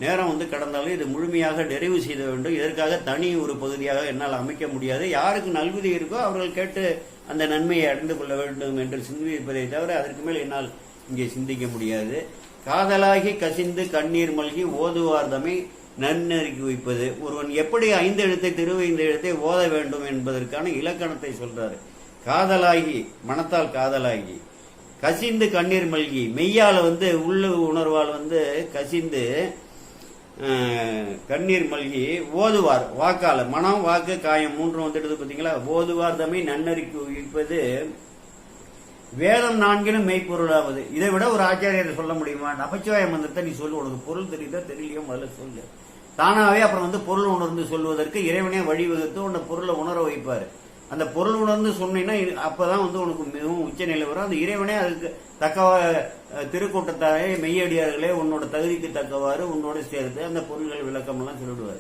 நேரம் வந்து கடந்தாலும் இது முழுமையாக நிறைவு செய்த வேண்டும். இதற்காக தனி ஒரு பகுதியாக என்னால் அமைக்க முடியாது. யாருக்கு நல்விதி இருக்கோ அவர்கள் கேட்டு அந்த நன்மையை அடைந்து கொள்ள வேண்டும் என்று சிந்திப்பதை தவிர அதற்கு மேல் என்னால் இங்கே சிந்திக்க முடியாது. காதலாகி கசிந்து கண்ணீர் மல்கி ஓதுவார்தமை நன்னறிக்கை வைப்பது. ஒருவன் எப்படி 5 எழுத்தை திருவைந்து எழுத்தை ஓத வேண்டும் என்பதற்கான இலக்கணத்தை சொல்றாரு. காதலாகி, மனத்தால் காதலாகி, கசிந்து கண்ணீர் மல்கி, மெய்யால வந்து உள்ள உணர்வால் வந்து கசிந்து கண்ணீர் மல்கி ஓதுவார், வாக்கால, மனம், வாக்கு, காயம் 3 வந்துடுது பார்த்தீங்களா. ஓதுவார் தம்மை நன்னறிக்கை வைப்பது வேதம் 4 மெய்ப்பொருளாவது. இதை விட ஒரு ஆச்சாரியர் சொல்ல முடியுமா? நமச்சிவாய மந்திரத்தை நீ சொல்லு, உனக்கு பொருள் தெரியுதா தெரியலையோ முதல்ல சொல்லு. தானாவே அப்புறம் வந்து பொருள் உணர்ந்து சொல்வதற்கு இறைவனே வழிவகுத்து உன்னை பொருளை உணர வைப்பாரு. அந்த பொருள் உணர்ந்து சொன்னீங்கன்னா அப்பதான் வந்து உனக்கு மிகவும் உச்சநிலை வரும். அந்த இறைவனே அதுக்கு தக்கவா திருக்கூட்டத்தாரே மெய்யடியார்களே உன்னோட தகுதிக்கு தக்கவாறு உன்னோட சேர்த்து அந்த பொருள்கள் விளக்கம் எல்லாம் சொல்லிடுவார்.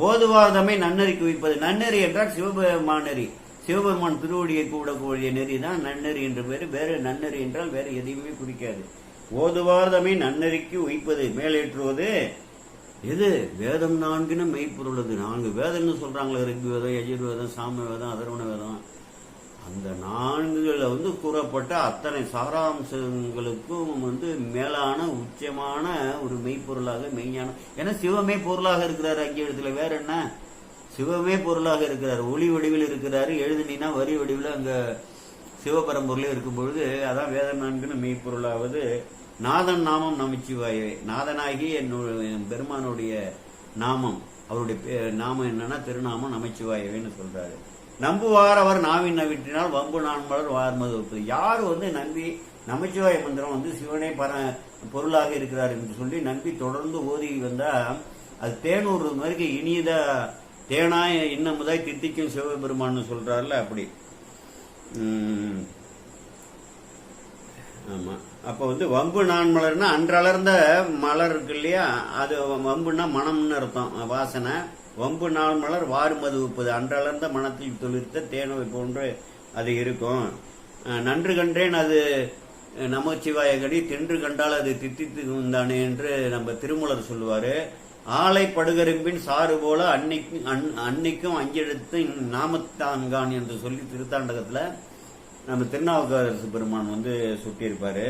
ஓதுவார்தமை நன்னறிக்கு வைப்பது. நன்னறி என்றால் சிவபெருமானறி, சிவபெருமான் திருவடியை கூடக்கூடிய நெறி தான் நன்னறி என்ற பேரு. வேறு நன்னறி என்றால் வேற எதையுமே குறிக்காது. ஓதுவார்தமை நன்னறிக்கு வைப்பது, மேலேற்றுவது. எது? வேதம் 4 மெய்ப்பொருளது. 4 வேதம்னு சொல்றாங்களே, ரிக்வேதம், யஜுர்வேதம், சாமவேதம், அதர்வண வேதம். அந்த 4ல வந்து கூறப்பட்ட அத்தனை சாராம்சங்களுக்கும் வந்து மேலான உச்சமான ஒரு மெய்ப்பொருளாக மெய்ஞானம். ஏன்னா சிவமே பொருளாக இருக்கிறாரு. அங்கே இடத்துல வேற என்ன? சிவமே பொருளாக இருக்கிறார். ஒளி வடிவில் இருக்கிறாரு. எழுதுனா வரி வடிவில் அங்க சிவபரம்பொருளே இருக்கும் பொழுது அதான் வேதம் 4 மெய்ப்பொருளாவது. நாதன் நாமம் நமச்சிவாயவே. நாதனாகி என் பெருமானுடைய நாமம், அவருடைய நாமம் என்னன்னா திருநாமம் நமச்சிவாயவேன்னு சொல்றாரு. நம்புவார் அவர் நாவின் நவிற்றினால் வம்பு நான்மலர் வார்மது. யார் வந்து நம்பி நமச்சிவாய மந்திரம் வந்து சிவனே பொருளாக இருக்கிறார் என்று சொல்லி நம்பி தொடர்ந்து ஓதி வந்தா அது தேனூர் மாதிரி இனியதா தேனாய் இன்னமுதாய் தித்திக்கும் சிவபெருமான்னு சொல்றாருல, அப்படி. ஆமா. அப்ப வந்து வம்பு நான் மலர்னா அன்றளர்ந்த மலர் இருக்கு இல்லையா, அது வம்புன்னா மனம்னு அர்த்தம், வாசனை. வம்பு நாள் மலர் வாறு மது உப்பது. அன்றளர்ந்த மனத்தில் தொழிற்த தேனவை போன்று அது இருக்கும். நன்று கண்டேன் அது நமச்சிவாயகடி, தின்று கண்டால் அது தித்தித்து தானே என்று நம்ம திருமூலர் சொல்லுவாரு. ஆலை படுகரும்பின் சாறு போல அன்னைக்கும் அஞ்செழுத்து நாமத்தான்கான் என்று சொல்லி திருத்தாண்டகத்துல நம்ம திருநாவுக்கரசு பெருமான் வந்து சுட்டியிருப்பாரு.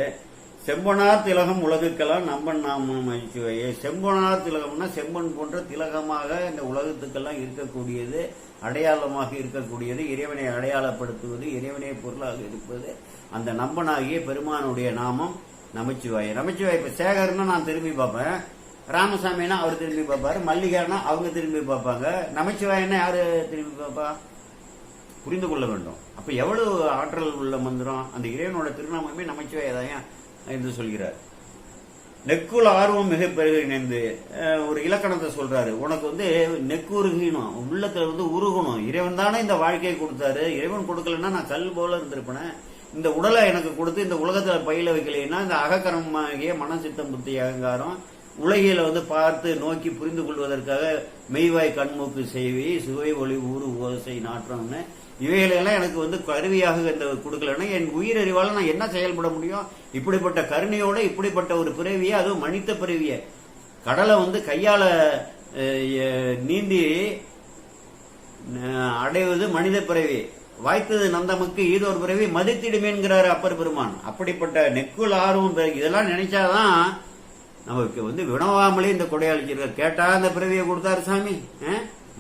செம்பனார் திலகம் உலகுக்கெல்லாம் நம்பன் நாமம் மகிழ்ச்சிவையே. செம்பனார் திலகம்னா செம்பன் போன்ற திலகமாக இந்த உலகத்துக்கெல்லாம் இருக்கக்கூடியது, அடையாளமாக இருக்கக்கூடியது, இறைவனை அடையாளப்படுத்துவது, இறைவனை பொருளாக இருப்பது அந்த நம்பனாகிய பெருமானுடைய நாமம் நமச்சிவாய. நமச்சிவாய இப்ப சேகர்னா நான் திரும்பி பார்ப்பேன், ராமசாமினா அவர் திரும்பி பார்ப்பாரு, மல்லிகானா அவங்க திரும்பி பார்ப்பாங்க. நமச்சிவாயன்னா யாரு திரும்பி பார்ப்பா? புரிந்து கொள்ள வேண்டும். அப்ப எவ்வளவு ஆற்றல் உள்ள மந்திரம்! அந்த இறைவனோட திருநாமமே நமச்சிவாயதான் என்று சொல்கிறார். நெக்குள் ஆர்வம் மிக பெருக இணைந்து ஒரு இலக்கணத்தை சொல்றாரு. உனக்கு வந்து நெக்கு உருகணும், உள்ளத்துல உருகணும். இறைவன் தானே இந்த வாழ்க்கையை கொடுத்தாரு. இறைவன் கொடுக்கலன்னா நான் கல் போல இருந்திருப்பேன். இந்த உடலை எனக்கு கொடுத்து இந்த உலகத்துல பயில வைக்கலைன்னா இந்த அகக்கரமாகிய மனசித்தம் புத்தி அகங்காரம் உலகில பார்த்து நோக்கி புரிந்து கொள்வதற்காக மெய்வாய் கண்மூக்கு செய்வி சுவை ஒளி ஊறு ஓசை நாற்றம்னு இவைகளெல்லாம் எனக்கு கருவியாக இந்த கொடுக்கலன்னா என் உயிரறிவால நான் என்ன செயல்பட முடியும்? இப்படிப்பட்ட கருணையோட இப்படிப்பட்ட ஒரு பிறவியை, அதுவும் மனித பிறவிய கடலை கையால நீந்தி அடைவது மனித பிறவி, வாய்த்தது நந்தமுக்கு ஈதோர் பிறவி மதித்திடுமேன்கிறாரு அப்பர் பெருமான். அப்படிப்பட்ட நெக்குள் ஆர்வம் இதெல்லாம் நினைச்சாதான் நமக்கு வினவாமலே இந்த கொடையாளிச்சிருக்கார். கேட்டா அந்த பிறவியை கொடுத்தாரு சாமி,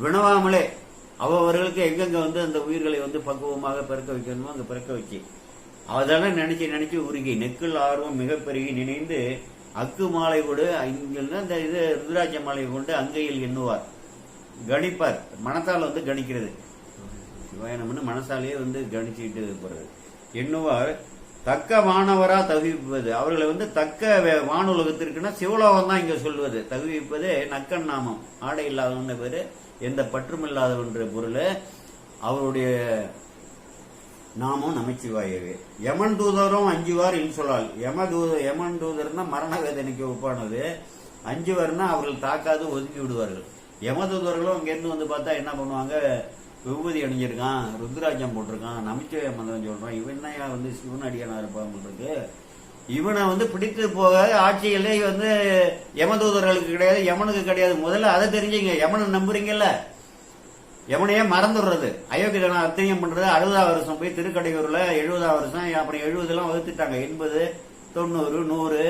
வினவாமலே அவர்களுக்கு எங்கெங்க அந்த உயிர்களை பக்குவமாக பிறக்க வைக்கணுமோ அங்க பிறக்க வச்சு அதெல்லாம் நினைச்சு உருகி நெக்குள் ஆர்வம் மிக பெருகி நினைந்து அக்கு மாலை கொடு இங்கிருந்து அந்த இது ருத்ராட்ச மாலை கொண்டு அங்கையில் எண்ணுவார், கணிப்பார். மனத்தால் கணிக்கிறது சிவாயனம்னு மனசாலேயே கணிச்சுட்டு போறது. எண்ணுவார் தக்க வானவரா தகுவிப்பது. அவர்களை தக்க வானுலகத்திற்குன்னா சிவலோகம் தான் இங்க சொல்வது. தகுவிப்பது நக்கன் நாமம், ஆடை இல்லாதவன்ற பேரு, எந்த பற்றும் இல்லாதவன்ற பொருள். அவருடைய நாமம் நமச்சிவாயவே. யமன் தூதரும் அஞ்சுவார் இன்சொல்லால். யமன் தூதர்னா மரண வேதனைக்கு ஒப்பானது. அஞ்சுவார்னா அவர்கள் தாக்காது ஒதுக்கி விடுவார்கள். யம தூதர்களும் அங்கிருந்து பார்த்தா என்ன பண்ணுவாங்க? விபூதி அணிஞ்சிருக்கான், ருத்ராஜம் போட்டிருக்கான், நமச்சிவாய மந்திரம் சொல்றான், இவன் தான் சிவன் அடியானா இருப்பாங்களுக்கு. இவனை பிடித்து போக ஆட்சிகளே யமதூதர்களுக்கு கிடையாது, யமனுக்கு கிடையாது. முதல்ல அதை தெரிஞ்சுங்க. யமனை நம்புறீங்கல்ல, யமனையே மறந்துடுறது. அயோக்கியதனம் அர்த்தம் பண்றது. 60ஆம் வருஷம் போய் திருக்கடையூர்ல 70ஆம் வருஷம், அப்புறம் 70 வகுத்துட்டாங்க. 80, 90, 100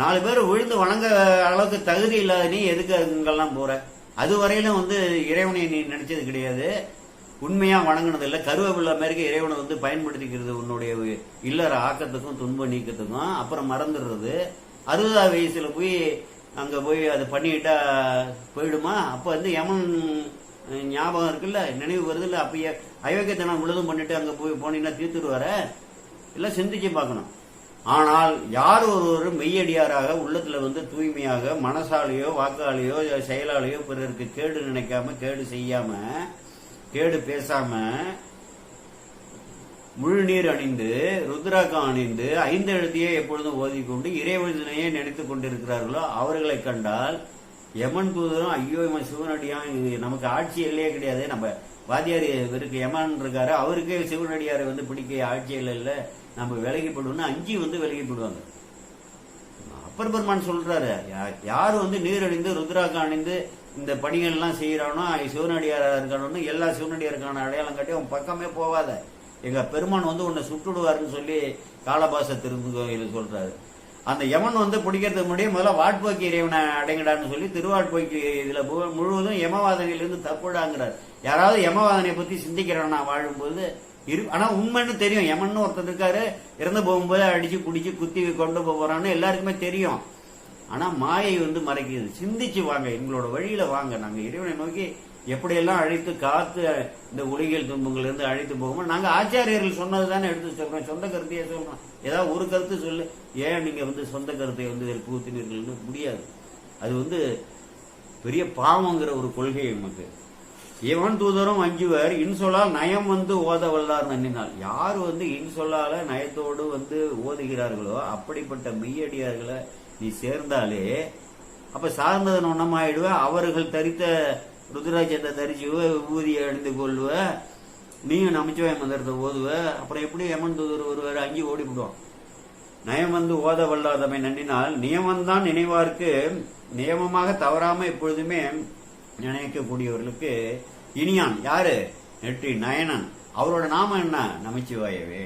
4 பேர் விழுந்து வணங்க அளவுக்கு தகுதி இல்லாத நீ எதுக்கு அங்கெல்லாம் போற? அதுவரையிலும் இறைவனை நீ நினைச்சது கிடையாது, உண்மையா வணங்கினது இல்லை. கருவேப்பிள்ளை மாதிரி இறைவனை பயன்படுத்திக்கிறது உன்னுடைய இல்லற ஆக்கத்துக்கும் துன்ப நீக்கத்துக்கும். அப்புறம் மறந்துடுறது. 60ஆம் வயசுல போய் அங்க போய் அதை பண்ணிக்கிட்டா போயிடுமா? அப்ப யமன் ஞாபகம் இருக்குல்ல, நினைவு வருது இல்ல, அப்ப அயோக்கியத்தனம் முழுதும் பண்ணிட்டு அங்க போய் போனீங்கன்னா தீர்த்துடுவார இல்ல, சிந்திச்சு பார்க்கணும். ஆனால் யார் ஒருவர் மெய்யடியாராக உள்ளத்துல தூய்மையாக மனசாலேயோ வாக்காலேயோ செயலாலேயோ பிறருக்கு கேடு நினைக்காம, கேடு செய்யாம, கேடு பேசாம, முழு நீர் அணிந்து ருத்ராக்கம் அணிந்து 5 எழுத்தையே எப்பொழுதும் ஓதிக்கொண்டு இறைவனையே நினைத்துக் கொண்டிருக்கிறார்களோ அவர்களை கண்டால் யமன் தூதரும் ஐயோ இவன் சிவனடியான், நமக்கு ஆட்சி எல்லையே கிடையாது. நம்ம வாத்தியார் இவருக்கு யமன் இருக்காரு, அவருக்கே சிவனடியாரை பிடிக்க ஆட்சியில் இல்லை, நம்ம விலகிப்படுவோம்னு அஞ்சி விலகிப்படுவாங்க. அப்பர் பெருமான் சொல்றாரு, யாரு நீர் அணிந்து ருத்ராக்கம் அணிந்து இந்த பணிகள் எல்லாம் செய்யறானோ சிவனடியாரா இருக்கானு எல்லா சிவனடியாருக்கான அடையாளம் காட்டி அவன் பக்கமே போவாத, எங்க பெருமான் உன்னை சுட்டுடுவாருன்னு சொல்லி காலபாச திருக்கோயில் சொல்றாரு. அந்த யமன் பிடிக்கிறதுக்கு முன்னாடியே முதல்ல வாட்போக்கி இறைவனை அடைங்கடான்னு சொல்லி திருவாட்போக்கி இதுல முழுவதும் யமவாதனையிலிருந்து தப்புடாங்கிறார். யாராவது யமவாதனை பத்தி சிந்திக்கிறானா வாழும்போது ஆனா உண்மைன்னு தெரியும். யமன்னு ஒருத்தர் இருக்காரு, இறந்து போகும்போது அடிச்சு குடிச்சு குத்தி கொண்டு போறான்னு எல்லாருக்குமே தெரியும். ஆனா மாயை மறைக்குது. சிந்திச்சு வாங்க, எங்களோட வழியில வாங்க, நாங்க இறைவனை நோக்கி எப்படியெல்லாம் அழைத்து காத்து இந்த உலகியல் துன்பங்கள் இருந்து அழைத்து போகும்போது நாங்க ஆச்சாரியர்கள் சொன்னது தானே எடுத்து சொல்றோம், சொந்த கருத்தையே சொல்றோம். ஏதாவது ஒரு கருத்து சொல்லு, ஏன் நீங்க சொந்த கருத்தை புகுத்தினீர்கள் முடியாது. அது பெரிய பாவங்கிற ஒரு கொள்கை நமக்கு. எவன் தூதரும் அஞ்சுவர் இன்சொல்லால் நயம் ஓத வல்லார் நன்னினால். யாரு இன்சொல்லால நயத்தோடு ஓதுகிறார்களோ அப்படிப்பட்ட மெய்யடியார்களை நீ சேர்ந்தாலே அப்ப சார்ந்ததன் ஒன்னமாயிடுவ. அவர்கள் தரித்த ருத்ராட்சத்தை தரிச்சுவ, ஊதியை அணிந்து கொள்வ, நீயும் நமச்சிவாய மந்திரத்தை ஓதுவ. அப்புறம் எப்படி யமன் தூதர் ஒருவர் அங்கி ஓடிவிடுவான். நயம் ஓத வல்லாதமை நன்னினால் நியமந்தான் நினைவார்க்கு, நியமமாக தவறாம எப்பொழுதுமே நினைக்கக்கூடியவர்களுக்கு இனியான். யாரு? நெற்றி நயனன். அவரோட நாமம் என்ன? நமச்சிவாயவே.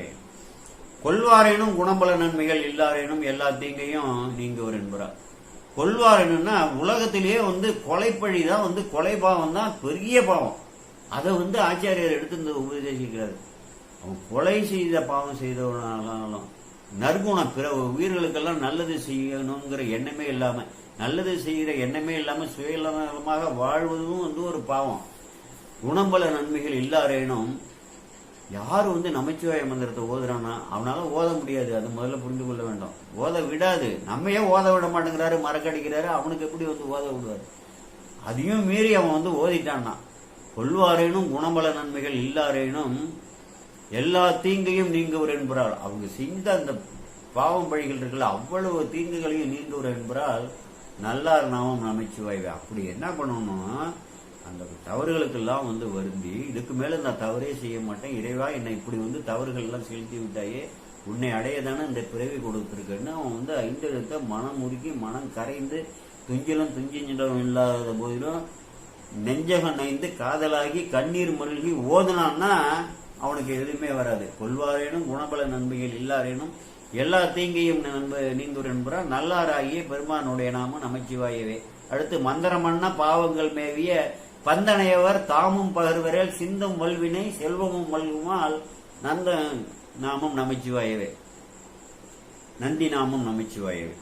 கொல்வாரேனும் குணபல நன்மைகள் இல்லாரேனும் எல்லா தீங்கையும் நீங்குவர் என்பார். கொல்வாரேனும்னா உலகத்திலேயே கொலைப்பழிதான், கொலை பாவம் தான் பெரிய பாவம். அதை ஆச்சாரியர் எடுத்து உபதேசிக்கிறார். அவன் கொலை செய்த பாவம் செய்தவனாலும் நற்குணம், பிற உயிர்களுக்கெல்லாம் நல்லது செய்யணுங்கிற எண்ணமே இல்லாம, நல்லது செய்கிற எண்ணமே இல்லாம சுயநலமாக வாழ்வதும் ஒரு பாவம். குணபல நன்மைகள் இல்லாரேனும் யார் வந்து நமச்சிவாய மந்திரத்தை ஓதுறானா அவனால ஓத முடியாது. அது முதல்ல புரிந்து கொள்ள வேண்டும். ஓத விடாது. நம்மையே ஓத விட மாட்டேங்கிறாரு, மறக்கடிக்கிறாரு. அவனுக்கு எப்படி வந்து ஓத விடுவாரு? அதையும் மீறி அவன் வந்து ஓதிட்டான்னா கொள்வாரேனும் குணபல நன்மைகள் இல்லாரேனும் எல்லா தீங்கையும் நீங்குவர் என்பார். அவங்க செஞ்ச அந்த பாவம் பழிகள் இருக்குல்ல, அவ்வளவு தீங்குகளையும் நீங்குவர் என்பால் நல்லார் நாமம் நமச்சிவாய்வே. அப்படி என்ன பண்ணணும்னா அந்த தவறுகளுக்கெல்லாம் வந்து வருந்தி இதுக்கு மேல நான் தவறே செய்ய மாட்டேன், இறைவா என்னை இப்படி வந்து தவறுகள் எல்லாம் செலுத்தி விட்டாயே, உன்னை அடையதானே இந்த பிறவி கொடுத்திருக்கேன்னு அவன் வந்து 5 எழுத்த மனம் உருக்கி மனம் கரைந்து துஞ்சிலும் துஞ்சிஞ்சிடம் இல்லாத போதிலும் நெஞ்சகம் நைந்து காதலாகி கண்ணீர் மல்கி ஓதுனான்னா அவனுக்கு எதுவுமே வராது. கொள்வாரேனும் குணபல நன்மைகள் இல்லாரேனும் எல்லா தீங்கையும் நீந்தூர் என்பார் நல்லாராகிய பெருமானுடைய நாமம் நமச்சிவாயவே. அடுத்து மந்திரமன்ன பாவங்கள் மேவிய பந்தனையவர் தாமும் பகர்வரேல் சிந்தும் வல்வினை செல்வமும் மல்குமால் நந்த நாமம் நமச்சிவாயவே. நந்தி நாமம் நமச்சிவாயவே.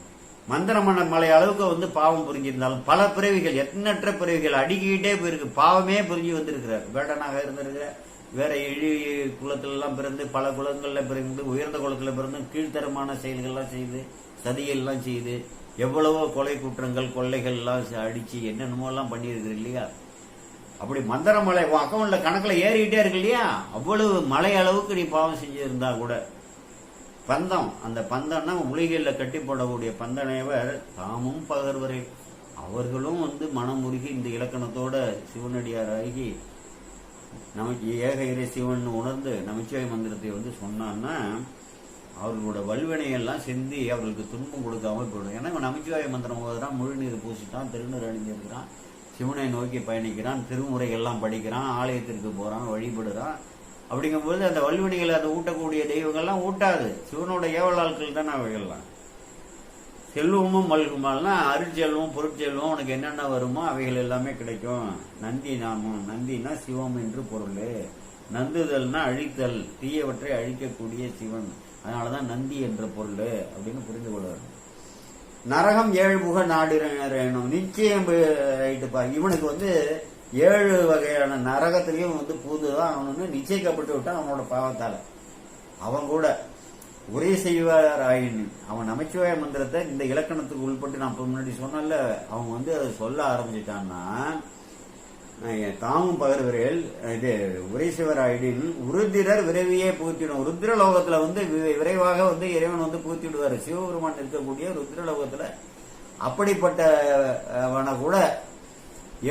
மந்திரமன்ன மலை அளவுக்கு வந்து பாவம் புரிஞ்சிருந்தாலும் பல பிறவிகள் எண்ணற்ற பிறவிகள் அடிக்கிட்டே போயிருக்கு. பாவமே புரிஞ்சு வந்திருக்கிறார். வேடனாக இருந்திருக்கிற வேற எழி குலத்திலெல்லாம் பிறந்து பல குலங்கள்ல பிறந்து உயர்ந்த குலத்துல பிறந்து கீழ்த்தரமான செயல்கள்லாம் செய்து சதியெல்லாம் செய்து எவ்வளவோ கொலை குற்றங்கள் கொள்ளைகள் எல்லாம் அடிச்சு என்னென்னமோ எல்லாம் பண்ணியிருக்கு இல்லையா. அப்படி மந்திர மலை அக்கௌண்ட்ல கணக்குல ஏறிக்கிட்டே இருக்கு இல்லையா. அவ்வளவு மலை அளவுக்கு நீ பாவம் செஞ்சிருந்தா கூட பந்தம், அந்த பந்தம்னா உலகில கட்டி போடக்கூடிய பந்தனையவர் தாமும் பகர்வரை அவர்களும் வந்து மனம் உருகி இந்த இலக்கணத்தோட சிவனடியாராகி நமக்கு ஏக இறை சிவன் உணர்ந்து நமச்சிவாய மந்திரத்தை வந்து சொன்னான்னா அவர்களோட வல்வினையெல்லாம் செஞ்சு அவர்களுக்கு துன்பம் கொடுக்காம போயிடும். ஏன்னா இவன் நமச்சிவாய மந்திரம் ஓதுறான், முழுநீர் பூசிட்டான், திருநீர் அணிஞ்சிருக்கிறான், சிவனை நோக்கி பயணிக்கிறான், திருமுறைகள்லாம் படிக்கிறான், ஆலயத்திற்கு போறான், வழிபடுறான். அப்படிங்கும்போது அந்த வல்வினைகளை அதை ஊட்டக்கூடிய தெய்வங்கள்லாம் ஊட்டாது. சிவனோட ஏவலாட்கள் தானே அவைகள்லாம். செல்வமும் மல்குமால்னா அருட்செல்வம் பொருட்செல்வம் உனக்கு என்னென்ன வருமோ அவைகள் எல்லாமே கிடைக்கும். நந்தி நாமம், நந்தினா சிவம் என்று பொருள். நந்துதல்னா அழித்தல், தீயவற்றை அழிக்கக்கூடிய சிவன், அதனாலதான் நந்தி என்ற பொருள் அப்படின்னு புரிந்து கொள்வார். நரகம் 7 புக நாடுறேனும் நிச்சயம் இவனுக்கு வந்து 7 வகையான நரகத்திலையும் வந்து பூந்துதான் அவனு நிச்சயிக்கப்பட்டு விட்டான் அவனோட பாவத்தால. அவன் கூட ஒரே செய்வாராயின் அவன் நமச்சிவாய மந்திரத்தை இந்த இலக்கணத்துக்கு உள்பட்டு நான் முன்னாடி சொன்னல அவன் வந்து அதை சொல்ல ஆரம்பிச்சிட்டான்னா தாமும் பகர்வரேல் இது உரை சிவராயிடின் உருத்திரர் விரைவியே புகுத்திடும். ருத்ரலோகத்துல வந்து விரைவாக வந்து இறைவன் வந்து புகுத்திடுவார். சிவபெருமான் இருக்கக்கூடிய ருத்ரலோகத்துல அப்படிப்பட்டவனை கூட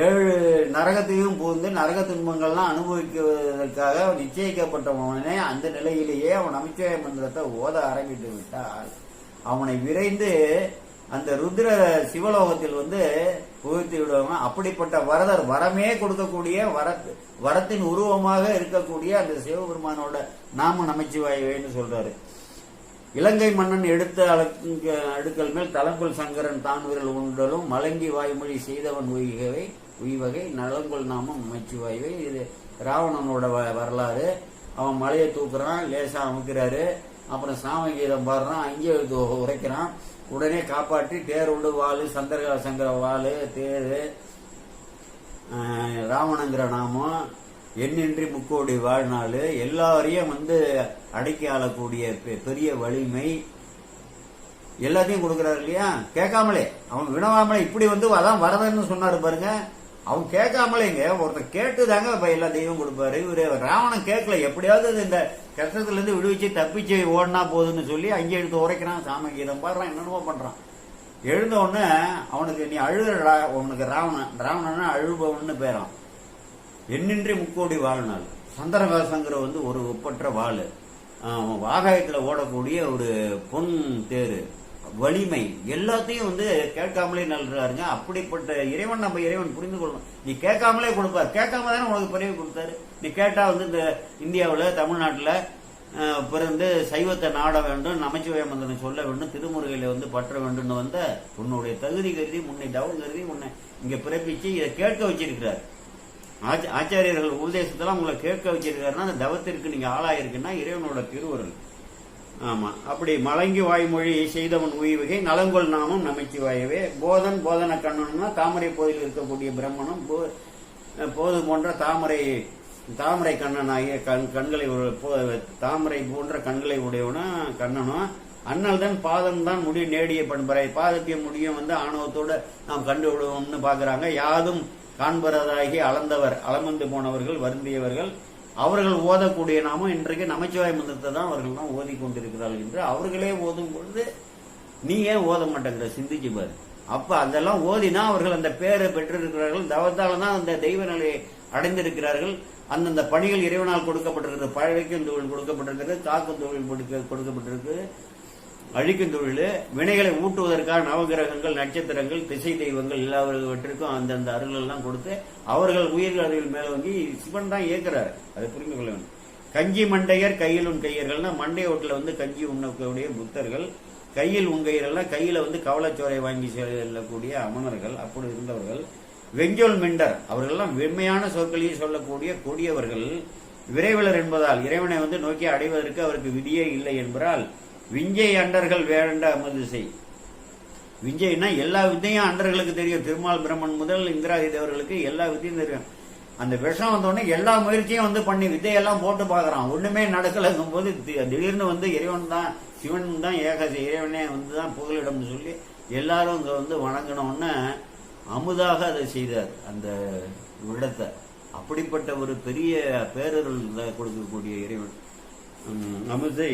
7 நரகத்தையும் புகுந்து நரக துன்பங்கள்லாம் அனுபவிக்குவதற்காக நிச்சயிக்கப்பட்டவனே அந்த நிலையிலேயே அவன் நமச்சிவாய மந்திரத்தை ஓத ஆரம்பித்து விட்டால் அவனை விரைந்து அந்த ருத்ர சிவலோகத்தில் வந்து புகுத்தி விடுவாங்க. அப்படிப்பட்ட வரதர் வரமே கொடுக்கக்கூடிய வரத்தின் உருவமாக இருக்கக்கூடிய அந்த சிவபெருமானோட நாம நமச்சிவாயவேன்னு சொல்றாரு. இலங்கை மன்னன் எடுத்த அடுக்கல் மேல் தலங்குள் சங்கரன் தான் விரல் உண்டலும் மலங்கி வாய்மொழி செய்தவன் உய்வகை நலங்குள் நாமம் நமச்சிவாயவே. இது ராவணனோட வரலாறு. அவன் மலையை தூக்குறான், லேசா அமுக்கிறாரு, அப்புறம் சாமகீதம் பாடுறான், 5 எழுத்து உரைக்கிறான், உடனே காப்பாற்றி தேர் உண்டு வாளு சங்கர வாளு தேரு ராவணங்கிற நாமம் எண்ணின்றி முக்கோடி வாழ்நாள் எல்லாரையும் வந்து அடக்கி ஆளக்கூடிய பெரிய வலிமை எல்லாத்தையும் கொடுக்கிறாரு இல்லையா. கேட்காமலே அவன் வினவாமலே இப்படி வந்து அதான் வரதன்னு சொன்னாரு பாருங்க. அவன் கேட்காமலேங்க ஒருத்தர் கேட்டு தாங்க எல்லா தெய்வம் கொடுப்பாரு. இவரு ராவணன் கேட்கல, எப்படியாவது இந்த கஷ்டத்துல இருந்து விடுவிச்சு தப்பிச்சு ஓடினா போதுன்னு சொல்லி 5 எழுத்து உரைக்கிறான், சாமகீதம் பாடுறான், என்னென்னமோ பண்றான். எழுந்த உடனே அவனுக்கு நீ அழுகிறடா, உனக்கு ராவணன்னா அழுபவன்னு பேரான். எண்ணின்றி முக்கோடி வாழ்நாள் சந்திரகாசங்கிற வந்து ஒரு ஒப்பற்ற வாள், ஆகாயத்துல ஓடக்கூடிய ஒரு பொன் தேரு, வலிமை எல்லாத்தையும் வந்து கேட்காமலே நல்றாருங்க. அப்படிப்பட்ட இறைவன் நம்ம இறைவன் புரிந்து கொள்ளணும். நீ கேட்காமலே கொடுப்பார். கேட்காம தானே உனக்கு பிறகு கொடுத்தாரு. நீ கேட்டா வந்து இந்த இந்தியாவில் தமிழ்நாட்டில் பிறந்து சைவத்தை நாட வேண்டும், நமச்சிவாய மந்திரம் சொல்ல வேண்டும், திருமுறைகளை வந்து பற்ற வேண்டும் வந்த உன்னுடைய தகுதி கருதி முன்னை தவம் கருதி உன்னை இங்க பிறப்பிச்சு இதை கேட்க வச்சிருக்கிறார். ஆச்சாரியர்கள் உபதேசத்தெல்லாம் உங்களை கேட்க வச்சிருக்காருன்னா அந்த தவத்திற்கு நீங்க ஆளாயிருக்குன்னா இறைவனோட திருவருள். ஆமா, அப்படி மலங்கி வாய்மொழி செய்தவன் உய்வகை நலங்கொள் நாமம் நமச்சிவாயவே. போதன கண்ணன்னா தாமரை போதில் இருக்கக்கூடிய பிரம்மனும் போது போன்ற தாமரை கண்ணனாகிய கண்களை தாமரை போன்ற கண்களை உடையவனா கண்ணனும் அண்ணல் தான் பாதம் தான் முடி நேடிய பண்பறை பாதத்தையும் முடியும் ஆணவத்தோடு நாம் கண்டு விடுவோம்னு பாக்குறாங்க. யாதும் காண்பறதாகி அளந்தவர் அளமந்து போனவர்கள் வருந்தியவர்கள் அவர்கள் ஓதக்கூடிய நாமும் இன்றைக்கு நமச்சிவாய மந்திரத்தை தான் அவர்கள் தான் ஓதிக்கொண்டிருக்கிறார்கள் என்று அவர்களே ஓதும் பொழுது நீ ஏன் ஓத மாட்டேங்கிற சிந்திச்சு பாரு. அப்ப அதெல்லாம் ஓதினா அவர்கள் அந்த பேரை பெற்றிருக்கிறார்கள். தவத்தால தான் அந்த தெய்வ நிலையை அடைந்திருக்கிறார்கள். அந்தந்த பணிகள் இறைவனால் கொடுக்கப்பட்டிருக்கிறது. பழவைக்கும் தொழில் கொடுக்கப்பட்டிருக்கிறது, காக்கும் தொழில் கொடுக்கப்பட்டிருக்கு, அழிக்கும் தொழில், வினைகளை ஊட்டுவதற்காக நவகிரகங்கள், நட்சத்திரங்கள், திசை தெய்வங்கள் எல்லாவற்றிற்கும் அந்தந்த அருள் எல்லாம் கொடுத்து அவர்கள் உயிர்கள் மேல சிவன் தான் இயக்குறாரு. அதை புரிந்து கொள்ள வேண்டும். கஞ்சி மண்டையர் கையில் உன் கையர்கள்னா மண்டை ஓட்டில் கஞ்சி உண்ணக்கூடிய புத்தர்கள், கையில் உங்கையர்கள்னா கையில கவலச்சோரை வாங்கி செல்லக்கூடிய அமனர்கள் அப்படி இருந்தவர்கள். வெஞ்சொல் மிண்டர் அவர்கள்லாம் வெண்மையான சொற்களையே சொல்லக்கூடிய கொடியவர்கள். விரைவிலர் என்பதால் இறைவனை நோக்கி அடைவதற்கு அவருக்கு விதியே இல்லை என்பதால் விஞ்சை அண்டர்கள் வேண்ட அமது செய். விஞ்சைனா எல்லா வித்தையும் அண்டர்களுக்கு தெரியும். திருமால் பிரம்மன் முதல் இந்திராதி தேவர்களுக்கு எல்லா வித்தையும் தெரியும். அந்த விஷம் வந்தோடனே எல்லா முயற்சியும் பண்ணி வித்தையெல்லாம் போட்டு பாக்குறான், ஒண்ணுமே நடக்கலங்கும் போது திடீர்னு இறைவன் தான் சிவன் தான் இறைவனே தான் புகலிடம் சொல்லி எல்லாரும் இங்க வணங்கணும்னு அமுதாக அதை செய்தார் அந்த இடத்தை. அப்படிப்பட்ட ஒரு பெரிய பேரருள் கொடுக்கக்கூடிய இறைவன் அமுதை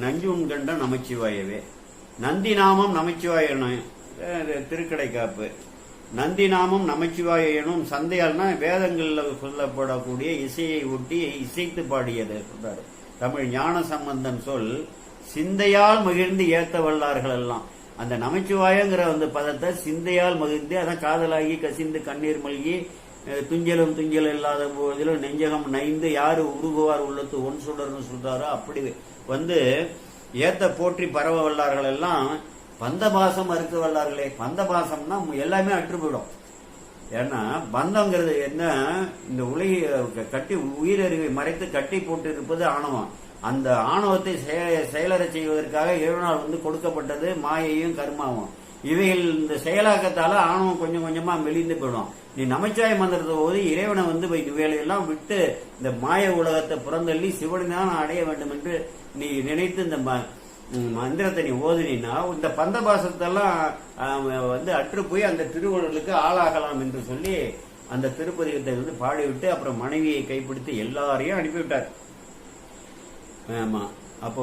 நஞ்சுன் கண்ட நமச்சிவாயவே. நந்தி நாமம் நமச்சிவாய திருக்கடை காப்பு. நந்தி நாமம் நமச்சிவாய எனும் சந்தையால்னா வேதங்கள்ல சொல்லப்படக்கூடிய இசையை ஒட்டி இசைத்து பாடியது சொல்றாரு. தமிழ் ஞான சம்பந்தன் சொல் சிந்தையால் மகிழ்ந்து ஏத்த வல்லார்கள் எல்லாம். அந்த நமச்சிவாயங்கிற பதத்தை சிந்தையால் மகிழ்ந்து அதான் காதலாகி கசிந்து கண்ணீர் மல்கி துஞ்சலும் துஞ்சல் இல்லாத போதிலும் நெஞ்சகம் நைந்து யாரு உருகுவார் உள்ளத்து ஒன் சுடர்னு சொல்றாரோ அப்படி ஏத்த போற்றி பரவ வல்லார்கள் எல்லாம் பந்தபாசம் அறுக்க வல்லார்களே. பந்தபாசம்னா எல்லாமே அற்று போயிடும். ஏன்னா பந்தங்கிறது என்ன, இந்த உலகை கட்டி உயிரறிவை மறைத்து கட்டி போட்டு இருப்பது ஆணவம். அந்த ஆணவத்தை செயலற செய்வதற்காக இறைவனால் கொடுக்கப்பட்டது மாயையும் கர்மாவும். இவைகள் இந்த செயலாக்கத்தால ஆணவம் கொஞ்சம் கொஞ்சமா மெலிந்து போயிடும். நீ நமச்சிவாய மந்திரத்தை போது இறைவனை இவையெல்லாம் விட்டு இந்த மாய உலகத்தை புறந்தள்ளி சிவனை தான் அடைய வேண்டும் என்று நீ நினைத்து இந்த மந்திரத்தை நீ ஓதுனா இந்த பந்தபாசத்தெல்லாம் அற்று போய் அந்த திருவள்ளுவருக்கு ஆளாகலாம் என்று சொல்லி அந்த திருப்பதிகத்தை பாடிவிட்டு அப்புறம் மனைவியை கைப்பிடித்து எல்லாரையும் அனுப்பிவிட்டார். ஆமா, அப்போ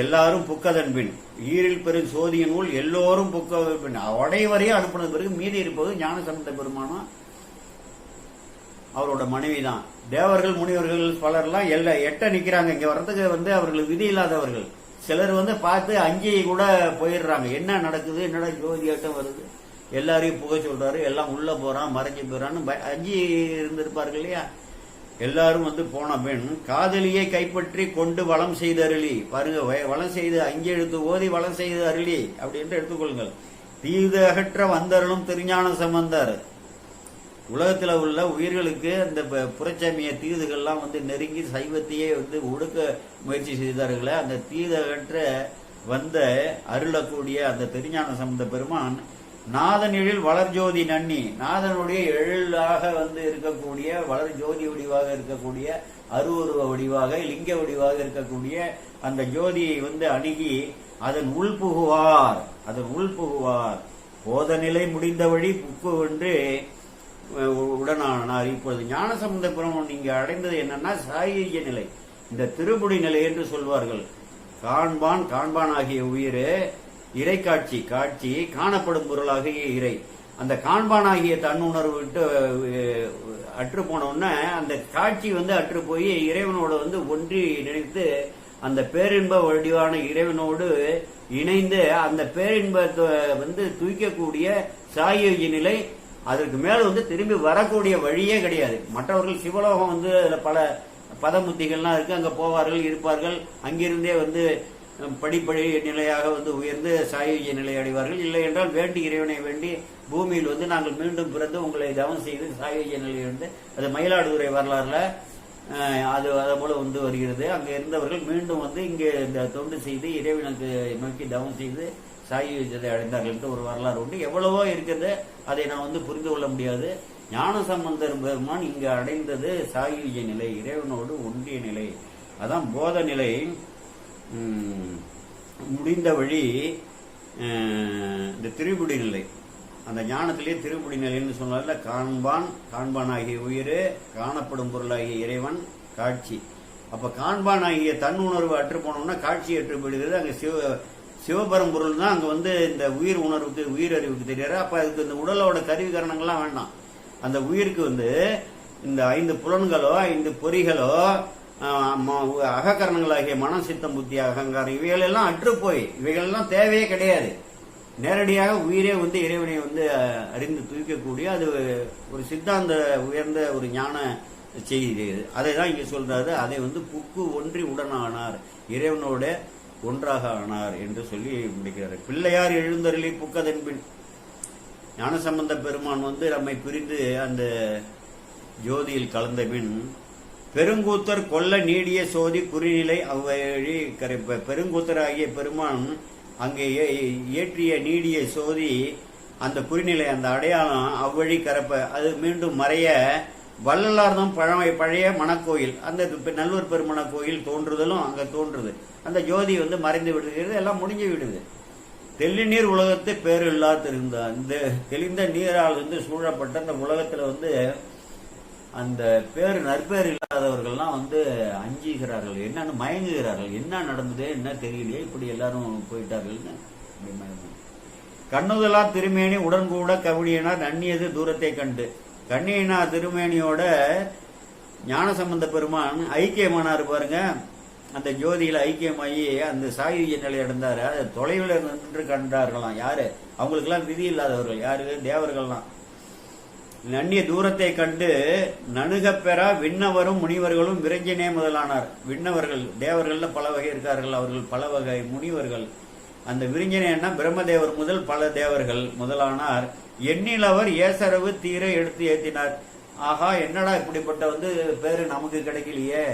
எல்லாரும் புக்கதன் பின் ஈரில் பெரும் சோதிய நூல் எல்லோரும் புக்க பின் அடைவரையும் அனுப்பினது பிறகு மீதி இருப்பது ஞானசம்பந்த பெருமானம் அவரோட மனைவி தான். தேவர்கள் முனிவர்கள் பலர்லாம் எட்ட நிக்கிறாங்க. இங்க வர்றதுக்கு அவர்கள் விதி இல்லாதவர்கள். சிலர் பார்த்து அஞ்சு கூட போயிடுறாங்க. என்ன நடக்குது, என்னடா ஜோதியாட்டம் வருது, எல்லாரையும் புகை சொல்றாரு, எல்லாம் உள்ள போறான் மறைஞ்சு போறான்னு அஞ்சு இருந்திருப்பார்கள் இல்லையா. எல்லாரும் போன பெண் காதலியை கைப்பற்றி கொண்டு வளம் செய்து அருளி பாருங்க, வளம் செய்து அஞ்செழுத்து ஓதி வளம் செய்து அருளி அப்படி என்று எடுத்துக்கொள்ளுங்கள். தீது அகற்ற வந்தருளும் திருஞான சம்பந்தர். உலகத்தில் உள்ள உயிர்களுக்கு அந்த புறச்சாமிய தீதுகள்லாம் நெருங்கி சைவத்தையே ஒடுக்க முயற்சி செய்தார்களே, அந்த தீது அகற்ற வந்த அருளக்கூடிய அந்த திருஞான சம்பந்த பெருமான் நாதன் எழில் வளர்ஜோதி நன்னி, நாதனுடைய எழிலாக இருக்கக்கூடிய வளர் ஜோதி வடிவாக இருக்கக்கூடிய அருவுருவ வடிவாக லிங்க வடிவாக இருக்கக்கூடிய அந்த ஜோதியை அணுகி அதன் உள்புகுவார். போத நிலை முடிந்த வழி புக்கு என்று உடனானார். இப்பொழுது ஞானசம்பந்த பெருமான் நீங்க அடைந்தது என்னன்னா சாயுஜ்ய நிலை, இந்த திருமுடி நிலை என்று சொல்வார்கள். காண்பான் ஆகிய உயிர் இறை காட்சி காணப்படும் பொருளாகிய இறை. அந்த காண்பானாகிய தன்னுணர்வு விட்டு அற்று போனோன்னா அந்த காட்சி அற்று போய் இறைவனோட ஒன்றி நினைத்து அந்த பேரின்ப வடிவான இறைவனோடு இணைந்து அந்த பேரின்பத்தை தூக்கக்கூடிய சாயுஜ்ய நிலை. அதற்கு மேல திரும்பி வரக்கூடிய வழியே கிடையாது. மற்றவர்கள் சிவலோகம் அதுல பல பதமுத்திகள்லாம் இருக்கு, அங்க போவார்கள் இருப்பார்கள், அங்கிருந்தே படிப்படி நிலையாக உயர்ந்து சாயுஜ்ய நிலை அடைவார்கள். இல்லை என்றால் வேண்டி இறைவனை வேண்டி பூமியில் நாங்கள் மீண்டும் பிறந்து உங்களை தவம் செய்து சாயுஜ்ய நிலையிலிருந்து அது மயிலாடுதுறை வரலாறுல அது அதை போல வருகிறது. அங்க இருந்தவர்கள் மீண்டும் இங்கே இந்த தொண்டு செய்து இறைவனுக்கு நோக்கி தவம் செய்து சாயுஜ்யத்தை அடைந்தார்கள் என்று ஒரு வரலாறு உண்டு. எவ்வளவோ இருக்கிறது, அதை நான் புரிந்து கொள்ள முடியாது. ஞானசம்பந்தர் பெருமான் இங்கு அடைந்தது சாயுஜ்ய நிலை, இறைவனோடு ஒன்றிய நிலை. அதான் போத நிலை. முடிந்த வழி இந்த திருப்புடி நிலை. அந்த ஞானத்திலேயே திருப்புடி நிலைன்னு சொன்னால காண்பான் ஆகிய உயிர், காணப்படும் பொருளாகிய இறைவன், காட்சி. அப்ப காண்பான் ஆகிய தன் உணர்வு அற்று போனோம்னா காட்சி அற்று போயிடுகிறது. அங்க சிவபரம்பொருள் தான் அங்க இந்த உயிர் உணர்வுக்கு, உயிர் அறிவுக்கு தெரியாது. அப்ப அதுக்கு இந்த உடலோட கருவிகரணங்கள்லாம் வேண்டாம். அந்த உயிருக்கு இந்த 5 புலன்களோ 5 பொறிகளோ அகக்கரணங்களாகிய மனம், சித்தம், புத்தி, அகங்காரம் இவைகள் எல்லாம் அற்று போய் இவைகள் எல்லாம் தேவையே கிடையாது. நேரடியாக உயிரே இறைவனை அறிந்து துதிக்கக்கூடிய அது ஒரு சித்தாந்த உயர்ந்த ஒரு ஞான செய்தி. அதை தான் இங்க சொல்றாரு. அதை புக்கு ஒன்றி உடனானார், இறைவனோட ஒன்றாக ஆனார் என்று சொல்லி முடிக்கிறார். பிள்ளையார் எழுந்தருளி புக்கதன்பின் ஞானசம்பந்த பெருமான் நம்மை பிரிந்து அந்த ஜோதியில் கலந்த பின் பெருங்கூத்தர் கொல்ல நீடிய சோதி குறிநிலை அவ்வழி கரைப்ப. பெருங்கூத்தர் ஆகிய பெருமான் அங்கே ஏற்றிய நீடிய சோதி, அந்த குறிநிலை, அந்த அடையாளம் அவ்வழி கரப்ப அது மீண்டும் மறைய வள்ளலார் தான் பழைய மணக்கோயில், அந்த நல்லூர் பெருமண கோயில் தோன்றுதலும் அங்க தோன்றுது. அந்த ஜோதி மறைந்து விடுகிறது, எல்லாம் முடிஞ்சு விடுது. தெளி நீர் உலகத்தை பேரு இல்லா தெரிந்தா. இந்த தெளிந்த நீரால் சூழப்பட்ட அந்த உலகத்துல அந்த பேரு நற்பேர் இல்லாதவர்கள்லாம் அஞ்சுகிறார்கள், என்னன்னு மயங்குகிறார்கள். என்ன நடந்ததே என்ன தெரியலையே, இப்படி எல்லாரும் போயிட்டார்கள்னு. கண்ணுதலா திருமேனி உடன்கூட கவிழியனார் நன்னியது தூரத்தை கண்டு. கண்ணியனார் திருமேனியோட ஞானசம்பந்த பெருமான் ஐக்கியமானார் பாருங்க. அந்த ஜோதியில ஐக்கியமாகி அந்த சாயுஜ்ய நிலை அடைந்தாரு. அது தொலைவில் நின்று கண்டார்களாம். யாரு? அவங்களுக்கு எல்லாம் விதி இல்லாதவர்கள். யாரு? தேவர்கள்லாம். நன்னிய தூரத்தை கண்டு நணுகப்பெறா விண்ணவரும் முனிவர்களும் விரஞ்சனே முதலானார். விண்ணவர்கள், தேவர்கள்ல பல வகை இருக்கார்கள், அவர்கள் பல வகை முனிவர்கள். அந்த விரிஞ்சனேன்னா பிரம்மதேவர் முதல் பல தேவர்கள் முதலானார். எண்ணிலவர் ஏசரவு தீர எடுத்து ஏத்தினார். ஆகா, என்னடா இப்படிப்பட்ட பேரு நமக்கு கிடைக்கலையே,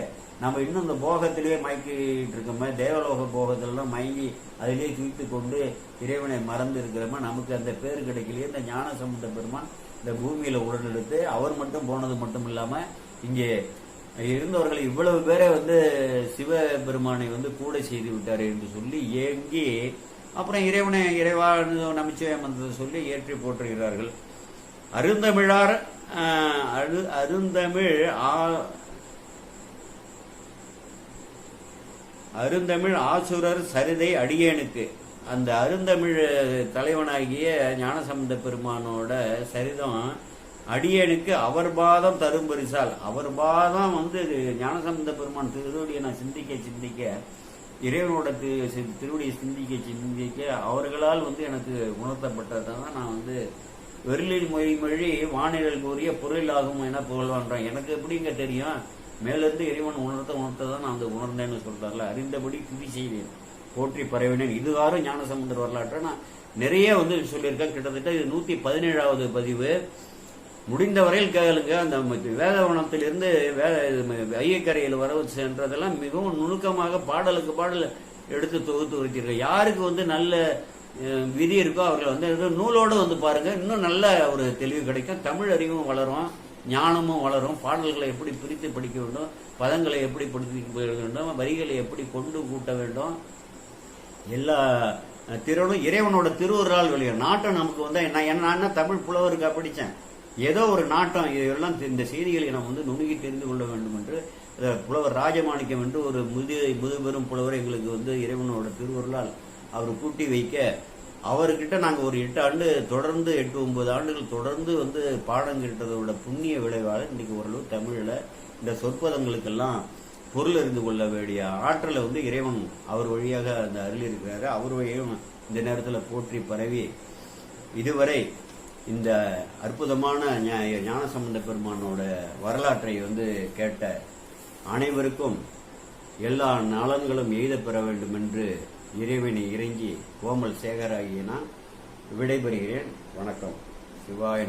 நம்ம இன்னும் இந்த போகத்திலேயே மயக்கிட்டு இருக்கோமே, தேவலோக போகத்திலாம் மயங்கி அதிலேயே துய்த்து கொண்டு இறைவனை மறந்து இருக்கிறோமா, நமக்கு அந்த பேரு கிடைக்கலையே. இந்த ஞானசம்பந்த பெருமான் இந்த பூமியில உடலெடுத்து அவர் மட்டும் போனது மட்டும் இல்லாம இங்கே இருந்தவர்கள் இவ்வளவு பேரை சிவபெருமானை கூட செய்து விட்டாரு என்று சொல்லி ஏங்கி அப்புறம் இறைவனை இறைவா நமச்சிவாய மந்திரத்தை சொல்லி ஏற்றி போற்றுகிறார்கள். அருந்தமிழ் ஆசுரர் சரிதை அடியேனுக்கு. அந்த அருந்தமிழ் தலைவனாகிய ஞானசம்பந்த பெருமானோட சரிதம் அடியேனுக்கு அவர் பாதம் தரும் பரிசால். அவர் பாதம் ஞானசம்பந்த பெருமான் திருவடியை நான் சிந்திக்க இறைவனோட திருவடியை சிந்திக்க அவர்களால் எனக்கு உணர்த்தப்பட்டதான் நான் வெறுளில் மொழி வானிழல் கூறிய பொருளாகும் என புகழ்வான்றேன். எனக்கு எப்படிங்க தெரியும்? மேலிருந்து இறைவன் உணர்த்ததான் நான் உணர்ந்தேன்னு சொல்றாருல. அறிந்தபடி துதி செய்வேன், போற்றி பரவினேன். இதுவாரும் ஞானசம்பந்தர் வரலாற்றை நான் நிறைய சொல்லியிருக்கேன். கிட்டத்தட்ட இது 117வது பதிவு. முடிந்த வரையில் கேளுங்க. அந்த வேதவனத்திலிருந்து ஐயக்கரையில் வரவு சென்றதெல்லாம் மிகவும் நுணுக்கமாக பாடலுக்கு பாடல் எடுத்து தொகுத்து வைத்திருக்க. யாருக்கு நல்ல விதி இருக்கோ அவர்கள் நூலோடு பாருங்க, இன்னும் நல்ல ஒரு தெளிவு கிடைக்கும். தமிழ் அறிவும் வளரும், ஞானமும் வளரும். பாடல்களை எப்படி பிரித்து படிக்க வேண்டும், பதங்களை எப்படி படிக்க வேண்டும், வரிகளை எப்படி கொண்டு கூட்ட வேண்டும், எல்லா திறனும் இறைவனோட திருவுருளால் வெளியே. நாட்டம் நமக்கு என்ன தமிழ் புலவருக்கு படித்தேன், ஏதோ ஒரு நாட்டம். இதெல்லாம் இந்த செய்திகளை நாம் நுணுகி தெரிந்து கொள்ள வேண்டும் என்று புலவர் ராஜமாணிக்கம் என்று ஒரு முதுபெரும் புலவர் எங்களுக்கு இறைவனோட திருவுருளால் அவர் கூட்டி வைக்க, அவர்கிட்ட நாங்கள் ஒரு 8 ஆண்டு தொடர்ந்து 8-9 ஆண்டுகள் தொடர்ந்து பாடம் கேட்டதோட புண்ணிய விளைவாக இன்னைக்கு ஓரளவு தமிழில் இந்த சொற்பதங்களுக்கெல்லாம் பொருள் அறிந்து கொள்ள வேண்டிய ஆற்றலை இறைவன் அவர் வழியாக அந்த அருள் இருக்கிறாரு. அவர் வழியும் இந்த நேரத்தில் போற்றி பரவி இதுவரை இந்த அற்புதமான ஞானசம்பந்த பெருமானோட வரலாற்றை கேட்ட அனைவருக்கும் எல்லா நலன்களும் எய்த பெற வேண்டும் என்று இறைவனை இறங்கி கோமல் சேகராகிய நான் விடைபெறுகிறேன். வணக்கம். சிவாய.